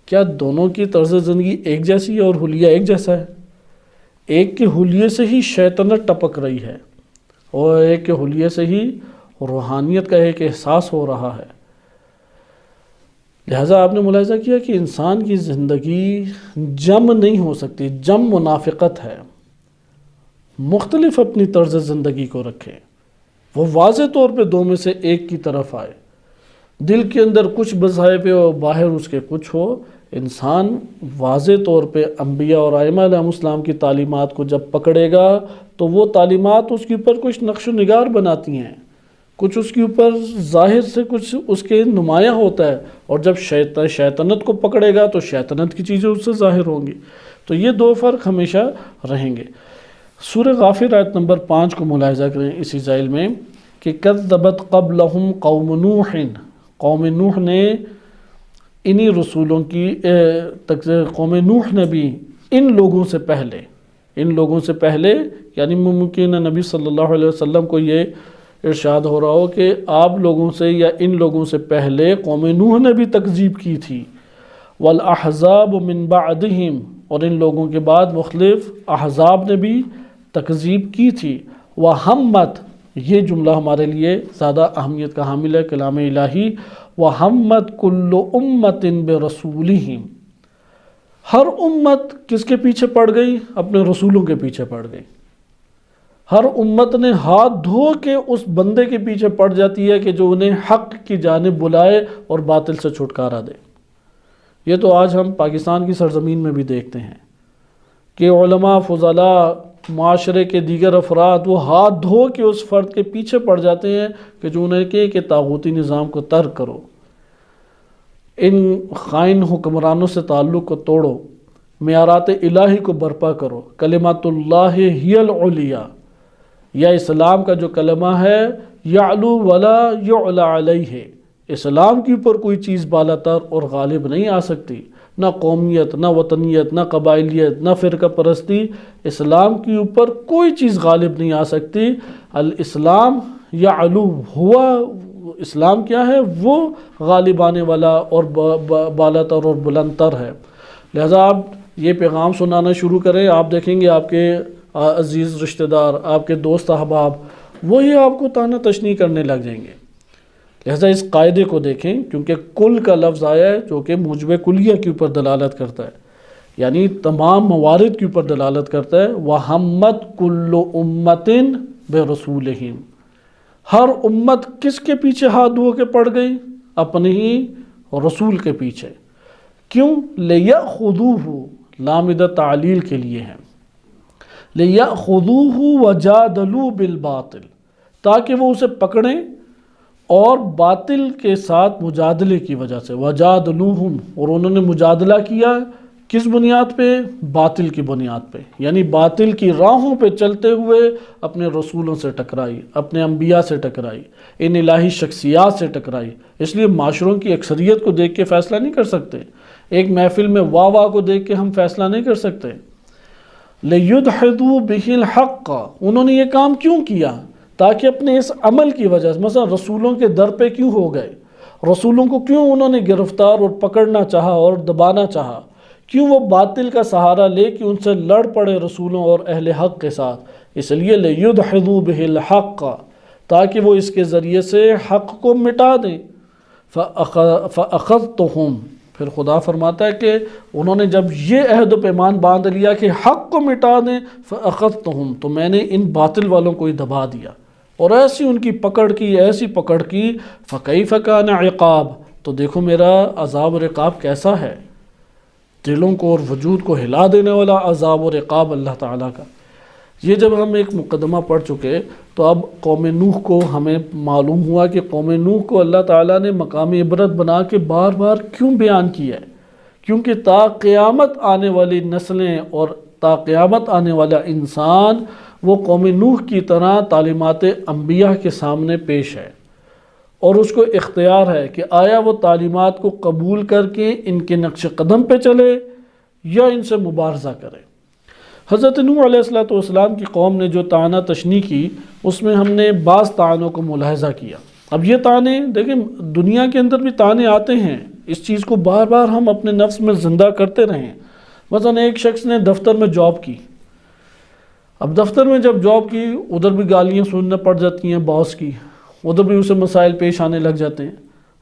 کیا دونوں کی طرز زندگی ایک جیسی ہے اور حلیہ ایک جیسا ہے؟ ایک کے حلیے سے ہی شیطنت ٹپک رہی ہے، اور ایک کے حلیے سے ہی روحانیت کا ایک احساس ہو رہا ہے۔ لہٰذا آپ نے ملاحظہ کیا کہ انسان کی زندگی جم نہیں ہو سکتی، جم منافقت ہے۔ مختلف اپنی طرز زندگی کو رکھیں، وہ واضح طور پہ دو میں سے ایک کی طرف آئے، دل کے اندر کچھ بسائے پہ اور باہر اس کے کچھ ہو۔ انسان واضح طور پہ انبیاء اور ائمہ علیہ السلام کی تعلیمات کو جب پکڑے گا تو وہ تعلیمات اس کے اوپر کچھ نقش و نگار بناتی ہیں، کچھ اس کے اوپر ظاہر سے کچھ اس کے نمایاں ہوتا ہے، اور جب شیطنت کو پکڑے گا تو شیطنت کی چیزیں اس سے ظاہر ہوں گی۔ تو یہ دو فرق ہمیشہ رہیں گے۔ سورہ غافر آیت نمبر 5 کو ملاحظہ کریں اسی ذیل میں کہ کذبت قبلہم قوم نوح، قوم نوح نے انہی رسولوں کی قوم نوح نے بھی ان لوگوں سے پہلے یعنی ممکن ہے نبی صلی اللہ علیہ وسلم کو یہ ارشاد ہو رہا ہو کہ آپ لوگوں سے یا ان لوگوں سے پہلے قوم نوح نے بھی تکذیب کی تھی، والاحزاب من بعدہم، اور ان لوگوں کے بعد مختلف احزاب نے بھی تکذیب کی تھی۔ وہمت، یہ جملہ ہمارے لیے زیادہ اہمیت کا حامل ہے کلام الہی، وہمت کل امت برسولہم، ہر امت کس کے پیچھے پڑ گئی؟ اپنے رسولوں کے پیچھے پڑ گئی۔ ہر امت نے ہاتھ دھو کے اس بندے کے پیچھے پڑ جاتی ہے کہ جو انہیں حق کی جانب بلائے اور باطل سے چھٹکارا دے۔ یہ تو آج ہم پاکستان کی سرزمین میں بھی دیکھتے ہیں کہ علماء، فضلاء، معاشرے کے دیگر افراد وہ ہاتھ دھو کے اس فرد کے پیچھے پڑ جاتے ہیں کہ جو انہیں کہے کہ طاغوتی نظام کو ترک کرو، ان خائن حکمرانوں سے تعلق کو توڑو، معیارات الہی کو برپا کرو، کلمات اللہ ہی العلیٰ، یا اسلام کا جو کلمہ ہے یعلو ولا یعلی علیہ، اسلام کے اوپر کوئی چیز بالاتر اور غالب نہیں آ سکتی، نہ قومیت، نہ وطنیت، نہ قبائلیت، نہ فرقہ پرستی، اسلام کے اوپر کوئی چیز غالب نہیں آ سکتی۔ الاسلام یعلو، ہوا اسلام کیا ہے؟ وہ غالب آنے والا اور بالاتر اور بلندتر ہے۔ لہذا آپ یہ پیغام سنانا شروع کریں، آپ دیکھیں گے آپ کے عزیز رشتہ دار، آپ کے دوست احباب وہی آپ کو طعنہ تشنیع کرنے لگ جائیں گے۔ لہذا اس قاعدے کو دیکھیں، کیونکہ کل کا لفظ آیا ہے جو کہ موجب کلیہ کے اوپر دلالت کرتا ہے، یعنی تمام موارد کے اوپر دلالت کرتا ہے۔ وَحَمَّتْ كُلُّ أُمَّةٍ بِرَسُولِهِمْ، ہر امت کس کے پیچھے ہاتھ دھو کے پڑ گئی؟ اپنے ہی رسول کے پیچھے۔ کیوں؟ لِيَأْخُذُوهُ، لامدہ تعلیل کے لیے ہے، لِيَأْخُذُوهُ وَجَادَلُوا بِالْبَاطِلِ، تاکہ وہ اسے پکڑیں اور باطل کے ساتھ مجادلے کی وجہ سے، وَجَادَلُوهُمْ، اور انہوں نے مجادلہ کیا کس بنیاد پہ؟ باطل کی بنیاد پہ، یعنی باطل کی راہوں پہ چلتے ہوئے اپنے رسولوں سے ٹکرائی، اپنے انبیاء سے ٹکرائی، ان الہی شخصیات سے ٹکرائی۔ اس لیے معاشروں کی اکثریت کو دیکھ کے فیصلہ نہیں کر سکتے، ایک محفل میں واہ واہ کو دیکھ کے ہم فیصلہ نہیں کر سکتے۔ لِيُدْحِضُوا بِهِ الْحَقَّ، انہوں نے یہ کام کیوں کیا؟ تاکہ اپنے اس عمل کی وجہ سے، مثلا رسولوں کے در پہ کیوں ہو گئے، رسولوں کو کیوں انہوں نے گرفتار اور پکڑنا چاہا اور دبانا چاہا، کیوں وہ باطل کا سہارا لے کے ان سے لڑ پڑے رسولوں اور اہل حق کے ساتھ؟ اس لیے لِيُدْحِضُوا بِهِ الْحَقَّ، تاکہ وہ اس کے ذریعے سے حق کو مٹا دیں۔ فَأَخَذْتُهُمْ، پھر خدا فرماتا ہے کہ انہوں نے جب یہ عہد و پیمان باندھ لیا کہ حق کو مٹا دیں، فَأَخَذْتُهُمْ، تو میں نے ان باطل والوں کو ہی دبا دیا اور ایسی ان کی پکڑ کی، ایسی پکڑ کی، فَكَيْفَ كَانَ عِقَابِ، تو دیکھو میرا عذاب اور عقاب کیسا ہے، دلوں کو اور وجود کو ہلا دینے والا عذاب اور عقاب اللہ تعالیٰ کا۔ یہ جب ہم ایک مقدمہ پڑھ چکے تو اب قوم نوح کو ہمیں معلوم ہوا کہ قوم نوح کو اللہ تعالیٰ نے مقام عبرت بنا کے بار بار کیوں بیان کیا ہے، کیونکہ تا قیامت آنے والی نسلیں اور تا قیامت آنے والا انسان وہ قوم نوح کی طرح تعلیمات انبیاء کے سامنے پیش ہے، اور اس کو اختیار ہے کہ آیا وہ تعلیمات کو قبول کر کے ان کے نقش قدم پہ چلے یا ان سے مبارزہ کرے۔ حضرت نوح علیہ السلام کی قوم نے جو طعنہ تشنیع کی، اس میں ہم نے بعض طعنوں کو ملاحظہ کیا۔ اب یہ طعنے دیکھیں، دنیا کے اندر بھی طعنے آتے ہیں، اس چیز کو بار بار ہم اپنے نفس میں زندہ کرتے رہیں۔ مثلا ایک شخص نے دفتر میں جاب کی، اب دفتر میں جب جاب کی ادھر بھی گالیاں سننا پڑ جاتی ہیں باس کی، ادھر بھی اسے مسائل پیش آنے لگ جاتے ہیں۔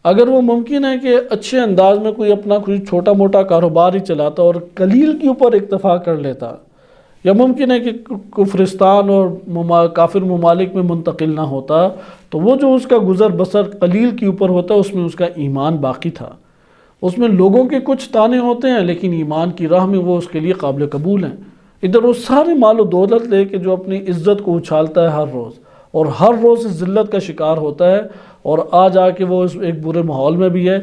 اگر وہ ممکن ہے کہ اچھے انداز میں کوئی اپنا کوئی چھوٹا موٹا کاروبار ہی چلاتا اور قلیل کے اوپر اکتفا کر لیتا، یا ممکن ہے کہ کفرستان اور کافر ممالک میں منتقل نہ ہوتا، تو وہ جو اس کا گزر بسر قلیل کے اوپر ہوتا اس میں اس کا ایمان باقی تھا۔ اس میں لوگوں کے کچھ تانے ہوتے ہیں لیکن ایمان کی راہ میں وہ اس کے لیے قابل قبول ہیں۔ ادھر وہ سارے مال و دولت لے کے جو اپنی عزت کو اچھالتا ہے ہر روز، اور ہر روز اس ذلت کا شکار ہوتا ہے، اور آج آ کے وہ ایک برے ماحول میں بھی ہے،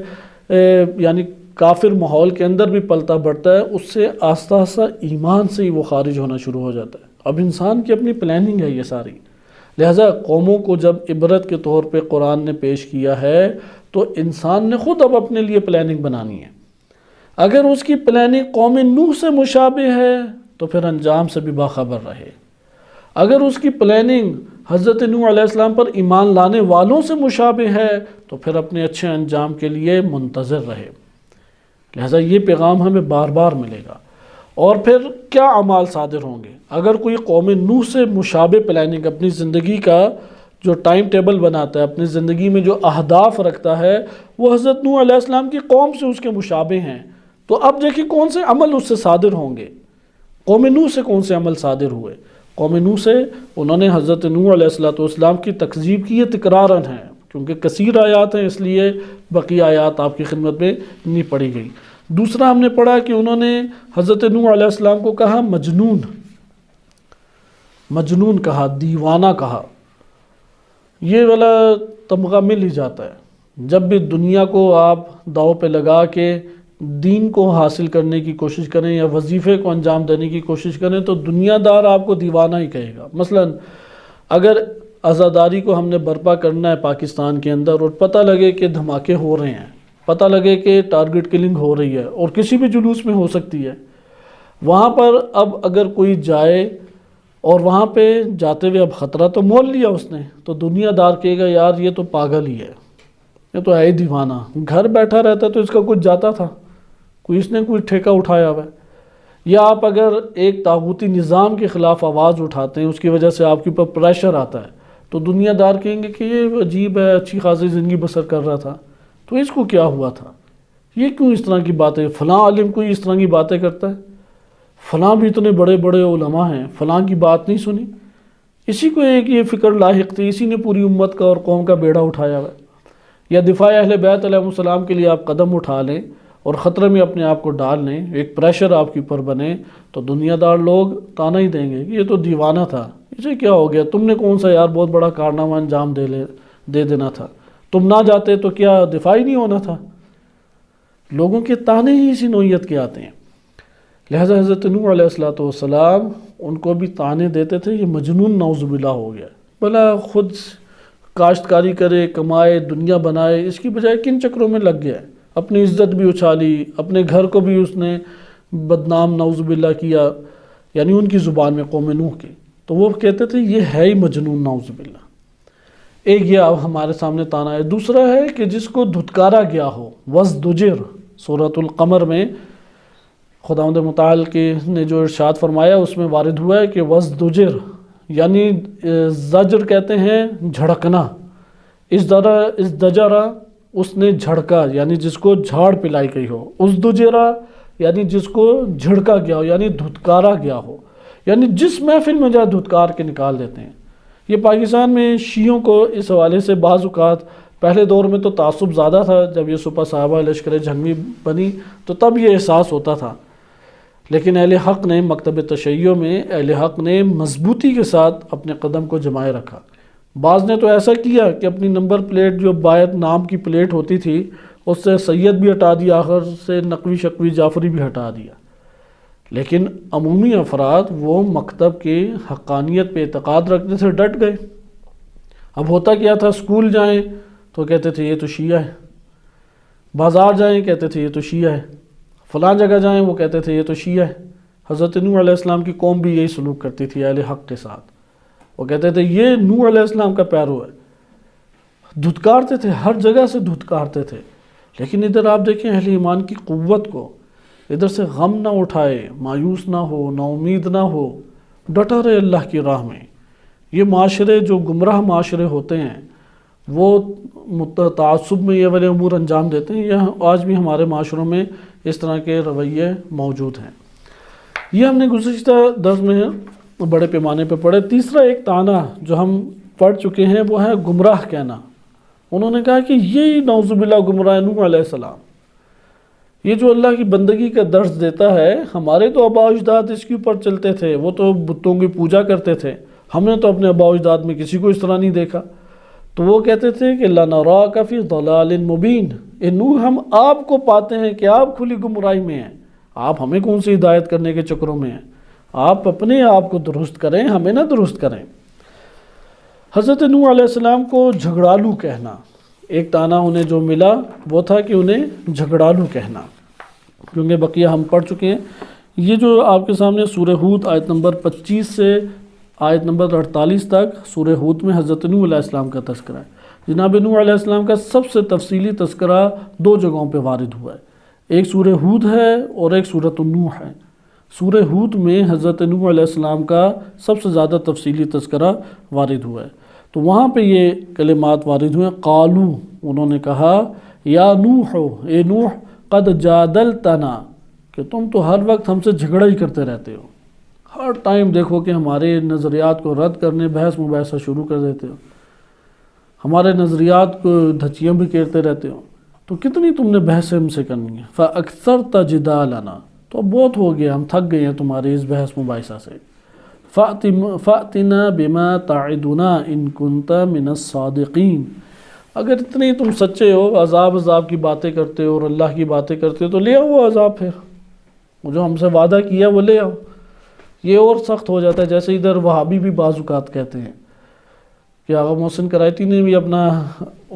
یعنی کافر ماحول کے اندر بھی پلتا بڑھتا ہے، اس سے آہستہ آہستہ ایمان سے ہی وہ خارج ہونا شروع ہو جاتا ہے۔ اب انسان کی اپنی پلاننگ ہے یہ ساری، لہٰذا قوموں کو جب عبرت کے طور پہ قرآن نے پیش کیا ہے تو انسان نے خود اب اپنے لیے پلاننگ بنانی ہے۔ اگر اس کی پلاننگ قوم نوح سے مشابہ ہے تو پھر انجام سے بھی باخبر رہے، اگر اس کی پلاننگ حضرت نوح علیہ السلام پر ایمان لانے والوں سے مشابہ ہے تو پھر اپنے اچھے انجام کے لیے منتظر رہے۔ لہٰذا یہ پیغام ہمیں بار بار ملے گا۔ اور پھر کیا اعمال صادر ہوں گے اگر کوئی قوم نوح سے مشابہ پلاننگ اپنی زندگی کا جو ٹائم ٹیبل بناتا ہے، اپنی زندگی میں جو اہداف رکھتا ہے، وہ حضرت نوح علیہ السلام کی قوم سے اس کے مشابہ ہیں، تو اب دیکھیں کون سے عمل اس سے صادر ہوں گے۔ قوم نوح سے کون سے عمل صادر ہوئے؟ قوم نوح سے انہوں نے حضرت نوح علیہ السلام کی تکذیب کی، یہ تکراراً ہیں کیونکہ کثیر آیات ہیں، اس لیے بقیہ آیات آپ کی خدمت میں نہیں پڑھی گئی۔ دوسرا ہم نے پڑھا کہ انہوں نے حضرت نوح علیہ السلام کو کہا مجنون کہا، دیوانہ کہا۔ یہ والا تمغہ مل ہی جاتا ہے جب بھی دنیا کو آپ داؤ پہ لگا کے دین کو حاصل کرنے کی کوشش کریں یا وظیفے کو انجام دینے کی کوشش کریں تو دنیا دار آپ کو دیوانہ ہی کہے گا۔ مثلا اگر عزاداری کو ہم نے برپا کرنا ہے پاکستان کے اندر اور پتہ لگے کہ دھماکے ہو رہے ہیں، پتہ لگے کہ ٹارگٹ کلنگ ہو رہی ہے اور کسی بھی جلوس میں ہو سکتی ہے، وہاں پر اب اگر کوئی جائے اور وہاں پہ جاتے ہوئے اب خطرہ تو مول لیا اس نے، تو دنیا دار کہے گا یار یہ تو پاگل ہی ہے، یہ تو ہے ہی دیوانہ، گھر بیٹھا رہتا تو اس کا کچھ جاتا تھا، اس نے کوئی ٹھیکہ اٹھایا ہوا ہے۔ یا آپ اگر ایک طاغوتی نظام کے خلاف آواز اٹھاتے ہیں، اس کی وجہ سے آپ کے اوپر پریشر آتا ہے، تو دنیا دار کہیں گے کہ یہ عجیب ہے، اچھی خاصی زندگی بسر کر رہا تھا تو اس کو کیا ہوا تھا، یہ کیوں اس طرح کی باتیں، فلاں عالم کوئی اس طرح کی باتیں کرتا ہے، فلاں بھی اتنے بڑے بڑے علماء ہیں، فلاں کی بات نہیں سنی۔ اسی کو ایک یہ فکر لاحق تھی، اسی نے پوری امت کا اور قوم کا بیڑا اٹھایا ہوا ہے۔ یا دفاع اہل بیت علیہ السلام کے لیے آپ قدم اٹھا لیں اور خطرے میں اپنے آپ کو ڈال لیں، ایک پریشر آپ کے اوپر بنے، تو دنیا دار لوگ تانا ہی دیں گے کہ یہ تو دیوانہ تھا، اسے کیا ہو گیا، تم نے کون سا یار بہت بڑا کارنامہ انجام دے دینا تھا، تم نہ جاتے تو کیا دفاع ہی نہیں ہونا تھا۔ لوگوں کے تانے ہی اسی نوعیت کے آتے ہیں۔ لہذا حضرت نوح علیہ السلام ان کو بھی تانے دیتے تھے، یہ مجنون نعوذ باللہ ہو گیا، بھلا خود کاشتکاری کرے، کمائے، دنیا بنائے، اس کی بجائے کن چکروں میں لگ گیا ہے، اپنی عزت بھی اچھالی، اپنے گھر کو بھی اس نے بدنام نعوذ باللہ کیا، یعنی ان کی زبان میں قوم نوح کی، تو وہ کہتے تھے یہ ہے ہی مجنون نعوذ باللہ۔ ایک یہ اب ہمارے سامنے تانا ہے۔ دوسرا ہے کہ جس کو دھتکارا گیا ہو، وَازْدُجِرَ، سورۃ القمر میں خداوند متعال نے جو ارشاد فرمایا اس میں وارد ہوا ہے کہ وَازْدُجِرَ، یعنی زجر کہتے ہیں جھڑکنا، ازدجرا اس نے جھڑکا، یعنی جس کو جھاڑ پلائی گئی ہو، ازدجرا یعنی جس کو جھڑکا گیا ہو، یعنی دھتکارا گیا ہو، یعنی جس محفل میں جائے دھتکار کے نکال دیتے ہیں۔ یہ پاکستان میں شیعوں کو اس حوالے سے بعض اوقات پہلے دور میں تو تعصب زیادہ تھا، جب یہ سپہ صحابہ لشکر جھنگوی بنی تو تب یہ احساس ہوتا تھا، لیکن اہل حق نے مکتب تشیع میں اہل حق نے مضبوطی کے ساتھ اپنے قدم کو جمائے رکھا۔ بعض نے تو ایسا کیا کہ اپنی نمبر پلیٹ جو باہر نام کی پلیٹ ہوتی تھی اس سے سید بھی ہٹا دیا، آخر سے نقوی شقوی جعفری بھی ہٹا دیا، لیکن عمومی افراد وہ مکتب کی حقانیت پہ اعتقاد رکھتے تھے، ڈٹ گئے۔ اب ہوتا کیا تھا، اسکول جائیں تو کہتے تھے یہ تو شیعہ ہے، بازار جائیں کہتے تھے یہ تو شیعہ ہے، فلاں جگہ جائیں وہ کہتے تھے یہ تو شیعہ ہے۔ حضرت نوح علیہ السلام کی قوم بھی یہی سلوک کرتی تھی اہل حق کے ساتھ، وہ کہتے تھے یہ نوح علیہ السلام کا پیرو ہے، دھتکارتے تھے، ہر جگہ سے دھتکارتے تھے۔ لیکن ادھر آپ دیکھیں اہل ایمان کی قوت کو، ادھر سے غم نہ اٹھائے، مایوس نہ ہو، نا امید نہ ہو، ڈٹا رہے اللہ کی راہ میں۔ یہ معاشرے جو گمراہ معاشرے ہوتے ہیں وہ تعصب میں یہ والے امور انجام دیتے ہیں. یہ آج بھی ہمارے معاشروں میں اس طرح کے رویے موجود ہیں. یہ ہم نے گزشتہ درس میں بڑے پیمانے پہ پڑھے. تیسرا ایک طعنہ جو ہم پڑھ چکے ہیں وہ ہے گمراہ کہنا. انہوں نے کہا کہ یہی نعوذ باللہ گمراہ نوح علیہ السلام، یہ جو اللہ کی بندگی کا درس دیتا ہے، ہمارے تو آباء و اجداد اس کے اوپر چلتے تھے، وہ تو بتوں کی پوجا کرتے تھے، ہم نے تو اپنے آباء و اجداد میں کسی کو اس طرح نہیں دیکھا. تو وہ کہتے تھے کہ لَنَرَاكَ فِي ضَلَالٍ مُبِينٍ، اے نوح ہم آپ کو پاتے ہیں کہ آپ کھلی گمراہی میں ہیں، آپ ہمیں کون سی ہدایت کرنے کے چکروں میں ہیں، آپ اپنے آپ کو درست کریں، ہمیں نہ درست کریں. حضرت نوح علیہ السلام کو جھگڑالو کہنا، ایک طعنہ انہیں جو ملا وہ تھا کہ انہیں جھگڑالو کہنا، کیونکہ بقیہ ہم پڑھ چکے ہیں. یہ جو آپ کے سامنے سورہ ہود آیت نمبر 25 سے آیت نمبر 48 تک سورہ ہود میں حضرت نوح علیہ السلام کا تذکرہ ہے. جناب نوح علیہ السلام کا سب سے تفصیلی تذکرہ دو جگہوں پہ وارد ہوا ہے، ایک سورہ ہود ہے اور ایک سورۃ النوح ہے. سورہ ہود میں حضرت نوح علیہ السلام کا سب سے زیادہ تفصیلی تذکرہ وارد ہوا ہے. تو وہاں پہ یہ کلمات وارد ہوئے، قالو انہوں نے کہا، یا نوح اے نوح، قد جادلتنا کہ تم تو ہر وقت ہم سے جھگڑا ہی کرتے رہتے ہو، ہر ٹائم دیکھو کہ ہمارے نظریات کو رد کرنے بحث مباحثہ شروع کر دیتے ہو، ہمارے نظریات کو دھچیاں بھی کھیرتے رہتے ہو، تو کتنی تم نے بحث ہم سے کرنی ہے. فَأَكْثَرْتَ جِدَالَنَا، تو اب بہت ہو گیا، ہم تھک گئے ہیں تمہارے اس بحث مباحثہ سے. فَأْتِنَا بِمَا تَعِدُنَا إِن كُنْتَ مِنَ الصَّادِقِينَ، اگر اتنے تم سچے ہو، عذاب کی باتیں کرتے ہو اور اللہ کی باتیں کرتے ہو، تو لے آؤ وہ عذاب، پھر وہ جو ہم سے وعدہ کیا وہ لے آؤ. یہ اور سخت ہو جاتا ہے، جیسے ادھر وہابی بھی بعض اوقات کہتے ہیں کہ آغا محسن کرائیتی نے بھی اپنا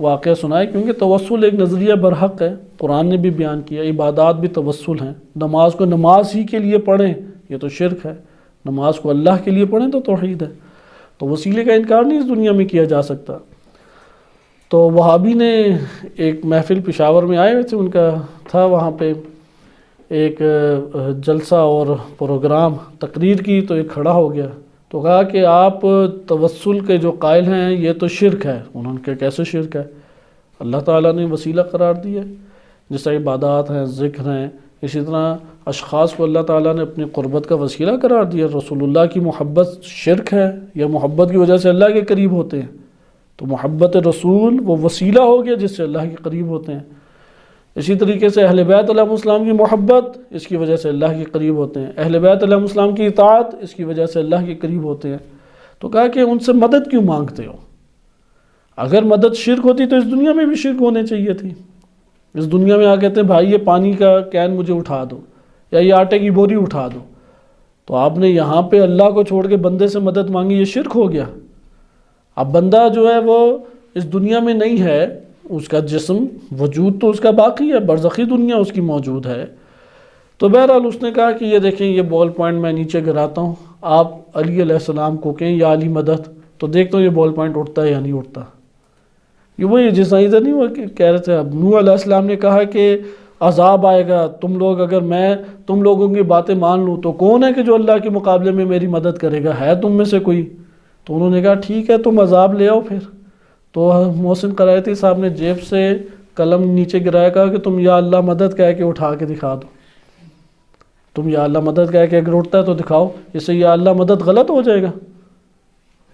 واقعہ سنایا، کیونکہ توسل ایک نظریہ برحق ہے، قرآن نے بھی بیان کیا، عبادات بھی توسل ہیں. نماز کو نماز ہی کے لیے پڑھیں یہ تو شرک ہے، نماز کو اللہ کے لیے پڑھیں تو توحید ہے. تو وسیلے کا انکار نہیں اس دنیا میں کیا جا سکتا. تو وہابی نے ایک محفل پشاور میں آئے ہوئے تھے، ان کا تھا وہاں پہ ایک جلسہ اور پروگرام، تقریر کی، تو ایک کھڑا ہو گیا تو کہا کہ آپ توسل کے جو قائل ہیں یہ تو شرک ہے. انہوں نے کہا کیسے شرک ہے؟ اللہ تعالیٰ نے وسیلہ قرار دیا ہے، جس طرح عبادات ہیں، ذکر ہیں، اسی طرح اشخاص کو اللہ تعالیٰ نے اپنی قربت کا وسیلہ قرار دیا. رسول اللہ کی محبت شرک ہے یا محبت کی وجہ سے اللہ کے قریب ہوتے ہیں؟ تو محبت رسول وہ وسیلہ ہو گیا جس سے اللہ کے قریب ہوتے ہیں. اسی طریقے سے اہل بیت علیہ السلام کی محبت، اس کی وجہ سے اللہ کے قریب ہوتے ہیں. اہل بیت علیہ السلام کی اطاعت، اس کی وجہ سے اللہ کے قریب ہوتے ہیں. تو کہا کہ ان سے مدد کیوں مانگتے ہو؟ اگر مدد شرک ہوتی تو اس دنیا میں بھی شرک ہونے چاہیے تھی. اس دنیا میں آ کہتے ہیں بھائی یہ پانی کا کین مجھے اٹھا دو، یا یہ آٹے کی بوری اٹھا دو، تو آپ نے یہاں پہ اللہ کو چھوڑ کے بندے سے مدد مانگی، یہ شرک ہو گیا. اب بندہ جو ہے وہ اس دنیا میں نہیں ہے، اس کا جسم وجود تو اس کا باقی ہے، برزخی دنیا اس کی موجود ہے. تو بہرحال اس نے کہا کہ یہ دیکھیں یہ بال پوائنٹ میں نیچے گراتا ہوں، آپ علی علیہ السلام کو کہیں یا علی مدد، تو دیکھتا ہوں یہ بال پوائنٹ اٹھتا ہے یا نہیں اٹھتا. یہ وہی جس ادھر نہیں وہ کہہ رہے تھے، اب نوح علیہ السلام نے کہا کہ عذاب آئے گا، تم لوگ اگر میں تم لوگوں کی باتیں مان لوں تو کون ہے کہ جو اللہ کے مقابلے میں میری مدد کرے گا؟ ہے تم میں سے کوئی؟ تو انہوں نے کہا ٹھیک ہے تم عذاب لے آؤ پھر. تو محسن قرائتی صاحب نے جیب سے قلم نیچے گرایا، کہا کہ تم یا اللہ مدد کہہ کے اٹھا کے دکھا دو، تم یا اللہ مدد کہہ کے اگر اٹھتا ہے تو دکھاؤ، اس سے یا اللہ مدد غلط ہو جائے گا.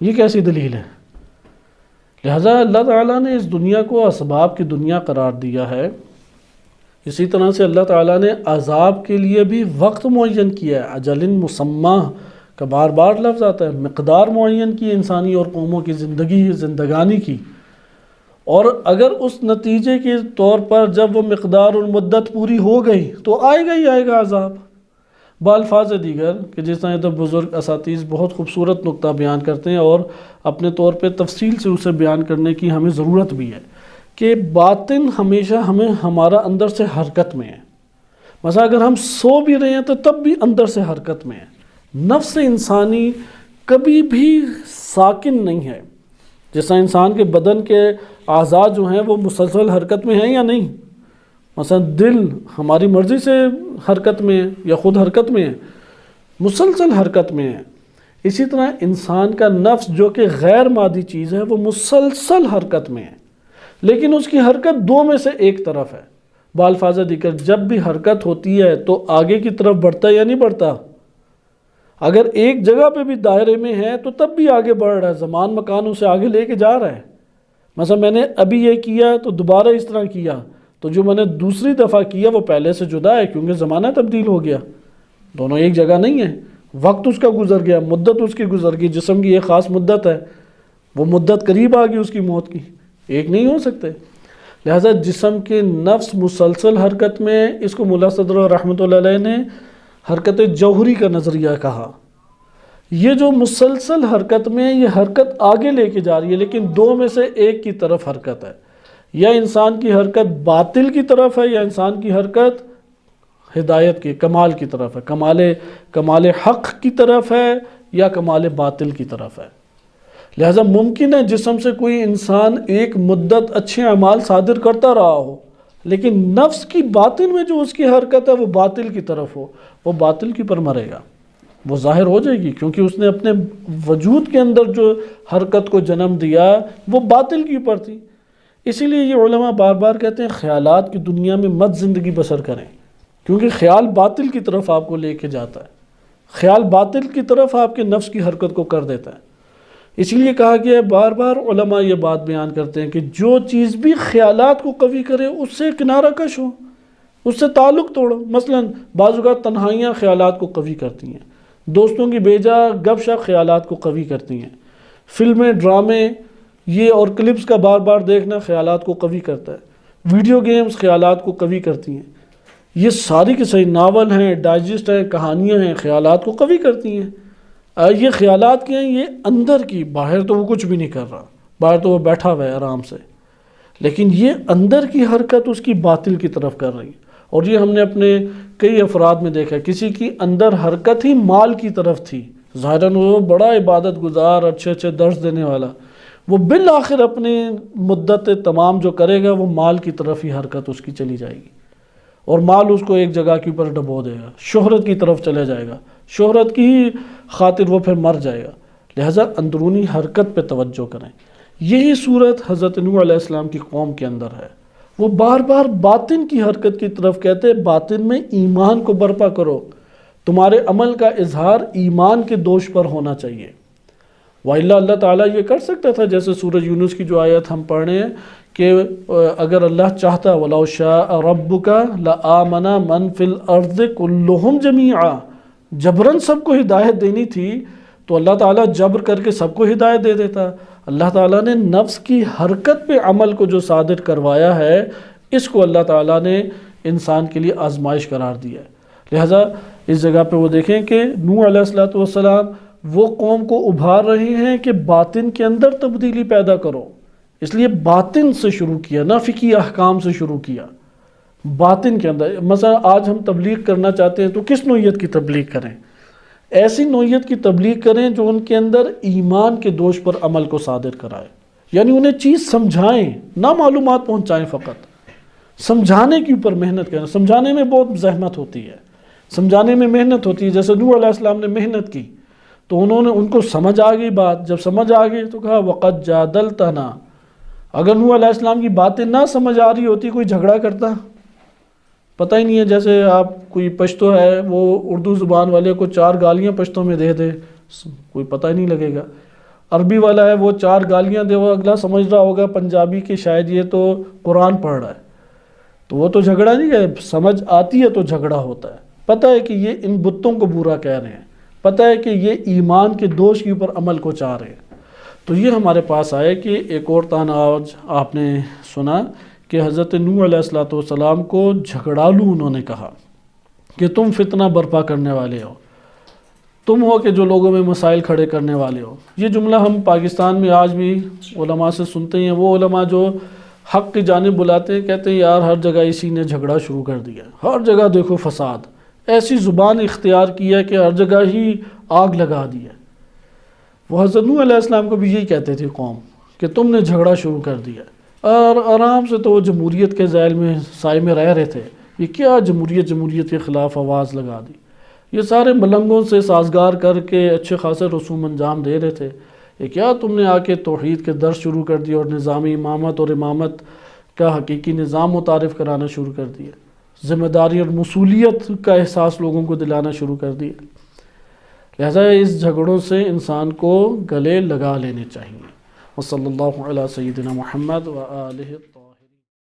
یہ کیسی دلیل ہے؟ لہٰذا اللہ تعالیٰ نے اس دنیا کو اسباب کی دنیا قرار دیا ہے. اسی طرح سے اللہ تعالیٰ نے عذاب کے لیے بھی وقت معین کیا ہے، اجل مسمہ کا بار بار لفظ آتا ہے، مقدار معین کی انسانی اور قوموں کی زندگانی کی، اور اگر اس نتیجے کے طور پر جب وہ مقدار اور مدت پوری ہو گئی تو آئے گا ہی آئے گا عذاب. بالفاظ دیگر کہ جس طرح تو بزرگ اساتذہ بہت خوبصورت نقطہ بیان کرتے ہیں اور اپنے طور پہ تفصیل سے اسے بیان کرنے کی ہمیں ضرورت بھی ہے کہ باطن ہمیشہ ہمیں ہمارا اندر سے حرکت میں ہے. مثلا اگر ہم سو بھی رہے ہیں تو تب بھی اندر سے حرکت میں ہے. نفس انسانی کبھی بھی ساکن نہیں ہے. جیسا انسان کے بدن کے اعضاء جو ہیں وہ مسلسل حرکت میں ہیں یا نہیں. مثلا دل ہماری مرضی سے حرکت میں ہے یا خود حرکت میں ہے، مسلسل حرکت میں ہے. اسی طرح انسان کا نفس جو کہ غیر مادی چیز ہے وہ مسلسل حرکت میں ہے. لیکن اس کی حرکت دو میں سے ایک طرف ہے۔ بالفاظ دیگر جب بھی حرکت ہوتی ہے تو آگے کی طرف بڑھتا ہے یا نہیں بڑھتا؟ اگر ایک جگہ پہ بھی دائرے میں ہے تو تب بھی آگے بڑھ رہا ہے، زمان مکان اسے آگے لے کے جا رہا ہے۔ مثلا میں نے ابھی یہ کیا تو دوبارہ اس طرح کیا، تو جو میں نے دوسری دفعہ کیا وہ پہلے سے جدا ہے، کیونکہ زمانہ تبدیل ہو گیا، دونوں ایک جگہ نہیں ہے، وقت اس کا گزر گیا، مدت اس کی گزر گئی، جسم کی ایک خاص مدت ہے، وہ مدت قریب آ گئی اس کی موت کی، ایک نہیں ہو سکتے۔ لہٰذا جسم کے نفس مسلسل حرکت میں، اس کو ملا صدر رحمۃ اللہ علیہ نے حرکت جوہری کا نظریہ کہا۔ یہ جو مسلسل حرکت میں، یہ حرکت آگے لے کے جا رہی ہے، لیکن دو میں سے ایک کی طرف حرکت ہے، یا انسان کی حرکت باطل کی طرف ہے، یا انسان کی حرکت ہدایت کی، کمال کی طرف ہے، کمال حق کی طرف ہے، یا کمال باطل کی طرف ہے۔ لہٰذا ممکن ہے جسم سے کوئی انسان ایک مدت اچھے اعمال صادر کرتا رہا ہو، لیکن نفس کی باطن میں جو اس کی حرکت ہے وہ باطل کی طرف ہو، وہ باطل کی پر مرے گا، وہ ظاہر ہو جائے گی، کیونکہ اس نے اپنے وجود کے اندر جو حرکت کو جنم دیا وہ باطل کی پر تھی۔ اسی لیے یہ علماء بار بار کہتے ہیں خیالات کی دنیا میں مت زندگی بسر کریں، کیونکہ خیال باطل کی طرف آپ کو لے کے جاتا ہے، خیال باطل کی طرف آپ کے نفس کی حرکت کو کر دیتا ہے۔ اس لیے کہا گیا ہے، بار بار علماء یہ بات بیان کرتے ہیں کہ جو چیز بھی خیالات کو قوی کرے اس سے کنارہ کش ہو، اس سے تعلق توڑو۔ مثلا بعض اوقات تنہائیاں خیالات کو قوی کرتی ہیں، دوستوں کی بیجا گپ شپ خیالات کو قوی کرتی ہیں، فلمیں، ڈرامے یہ اور کلپس کا بار بار دیکھنا خیالات کو قوی کرتا ہے، ویڈیو گیمز خیالات کو قوی کرتی ہیں، یہ ساری کے صحیح ناول ہیں، ڈائجسٹ ہیں، کہانیاں ہیں، خیالات کو قوی کرتی ہیں۔ یہ خیالات کیا ہیں؟ یہ اندر کی، باہر تو وہ کچھ بھی نہیں کر رہا، باہر تو وہ بیٹھا ہوا ہے آرام سے، لیکن یہ اندر کی حرکت اس کی باطل کی طرف کر رہی ہے۔ اور یہ ہم نے اپنے کئی افراد میں دیکھا، کسی کی اندر حرکت ہی مال کی طرف تھی، ظاہراً وہ بڑا عبادت گزار، اچھے اچھے درس دینے والا، وہ بالآخر اپنی مدت تمام جو کرے گا وہ مال کی طرف ہی حرکت اس کی چلی جائے گی، اور مال اس کو ایک جگہ کے اوپر ڈبو دے گا، شہرت کی طرف چلے جائے گا، شہرت کی ہی خاطر وہ پھر مر جائے گا۔ لہٰذا اندرونی حرکت پہ توجہ کریں۔ یہی صورت حضرت نوح علیہ السلام کی قوم کے اندر ہے، وہ بار بار باطن کی حرکت کی طرف کہتے ہیں، باطن میں ایمان کو برپا کرو، تمہارے عمل کا اظہار ایمان کے دوش پر ہونا چاہیے۔ وَإِلَّا اللہ تعالیٰ یہ کر سکتا تھا، جیسے سورہ یونس کی جو آیت ہم پڑھ رہے ہیں کہ اگر اللہ چاہتا وَلَوْ شَاءَ رَبُّكَ لَآمَنَ مَنْ فِي الْأَرْضِ كُلُّهُمْ جَمِيعًا، جبراً سب کو ہدایت دینی تھی تو اللہ تعالیٰ جبر کر کے سب کو ہدایت دے دیتا۔ اللہ تعالیٰ نے نفس کی حرکت پہ عمل کو جو صادر کروایا ہے، اس کو اللہ تعالیٰ نے انسان کے لیے آزمائش قرار دیا ہے۔ لہٰذا اس جگہ پہ وہ دیکھیں کہ نوح علیہ السلام وہ قوم کو ابھار رہے ہیں کہ باطن کے اندر تبدیلی پیدا کرو، اس لیے باطن سے شروع کیا، نہ فقہی احکام سے شروع کیا، باطن کے اندر۔ مثلا آج ہم تبلیغ کرنا چاہتے ہیں تو کس نوعیت کی تبلیغ کریں؟ ایسی نوعیت کی تبلیغ کریں جو ان کے اندر ایمان کے دوش پر عمل کو صادر کرائے، یعنی انہیں چیز سمجھائیں، نہ معلومات پہنچائیں، فقط سمجھانے کے اوپر محنت کریں۔ سمجھانے میں بہت زحمت ہوتی ہے، سمجھانے میں محنت ہوتی ہے۔ جیسے نوح علیہ السلام نے محنت کی تو ان کو سمجھ آ گئی بات، جب سمجھ آ گئی تو کہا وَقَدْ جَادَلْتَنَا۔ اگر نوح علیہ السلام کی باتیں نہ سمجھ آ رہی ہوتی، کوئی جھگڑا کرتا؟ پتہ ہی نہیں ہے۔ جیسے آپ کوئی پشتو ہے، وہ اردو زبان والے کو 4 گالیاں پشتوں میں دے دے، کوئی پتہ ہی نہیں لگے گا۔ عربی والا ہے، وہ 4 گالیاں دے، وہ اگلا سمجھ رہا ہوگا پنجابی کہ شاید یہ تو قرآن پڑھ رہا ہے، تو وہ تو جھگڑا نہیں ہے۔ سمجھ آتی ہے تو جھگڑا ہوتا ہے۔ پتہ ہے کہ یہ ان بتوں کو برا کہہ رہے ہیں، پتہ ہے کہ یہ ایمان کے دوش کے اوپر عمل کو چاہ رہے ہیں، تو یہ ہمارے پاس آئے کہ ایک اور تانا آج آپ نے سنا کہ حضرت نوح علیہ السلام کو جھگڑالو انہوں نے کہا کہ تم فتنہ برپا کرنے والے ہو، تم ہو کہ جو لوگوں میں مسائل کھڑے کرنے والے ہو۔ یہ جملہ ہم پاکستان میں آج بھی علماء سے سنتے ہیں، وہ علماء جو حق کی جانب بلاتے ہیں، کہتے ہیں یار ہر جگہ اسی نے جھگڑا شروع کر دیا، ہر جگہ دیکھو فساد، ایسی زبان اختیار کی ہے کہ ہر جگہ ہی آگ لگا دی ہے۔ وہ حضرت نوح علیہ السلام کو بھی یہی کہتے تھے قوم کہ تم نے جھگڑا شروع کر دیا، اور آرام سے تو وہ جمہوریت کے ذیل میں سائے میں رہ رہے تھے، یہ کیا جمہوریت کے خلاف آواز لگا دی، یہ سارے ملنگوں سے سازگار کر کے اچھے خاصے رسوم انجام دے رہے تھے، کہ کیا تم نے آ کے توحید کے درس شروع کر دیے اور نظامی امامت اور امامت کا حقیقی نظام متعارف کرانا شروع کر دیا، ذمہ داری اور مسئولیت کا احساس لوگوں کو دلانا شروع کر دیا۔ لہذا اس جھگڑوں سے انسان کو گلے لگا لینے چاہیے۔ وصلی اللہ علی سیدنا محمد و آلہ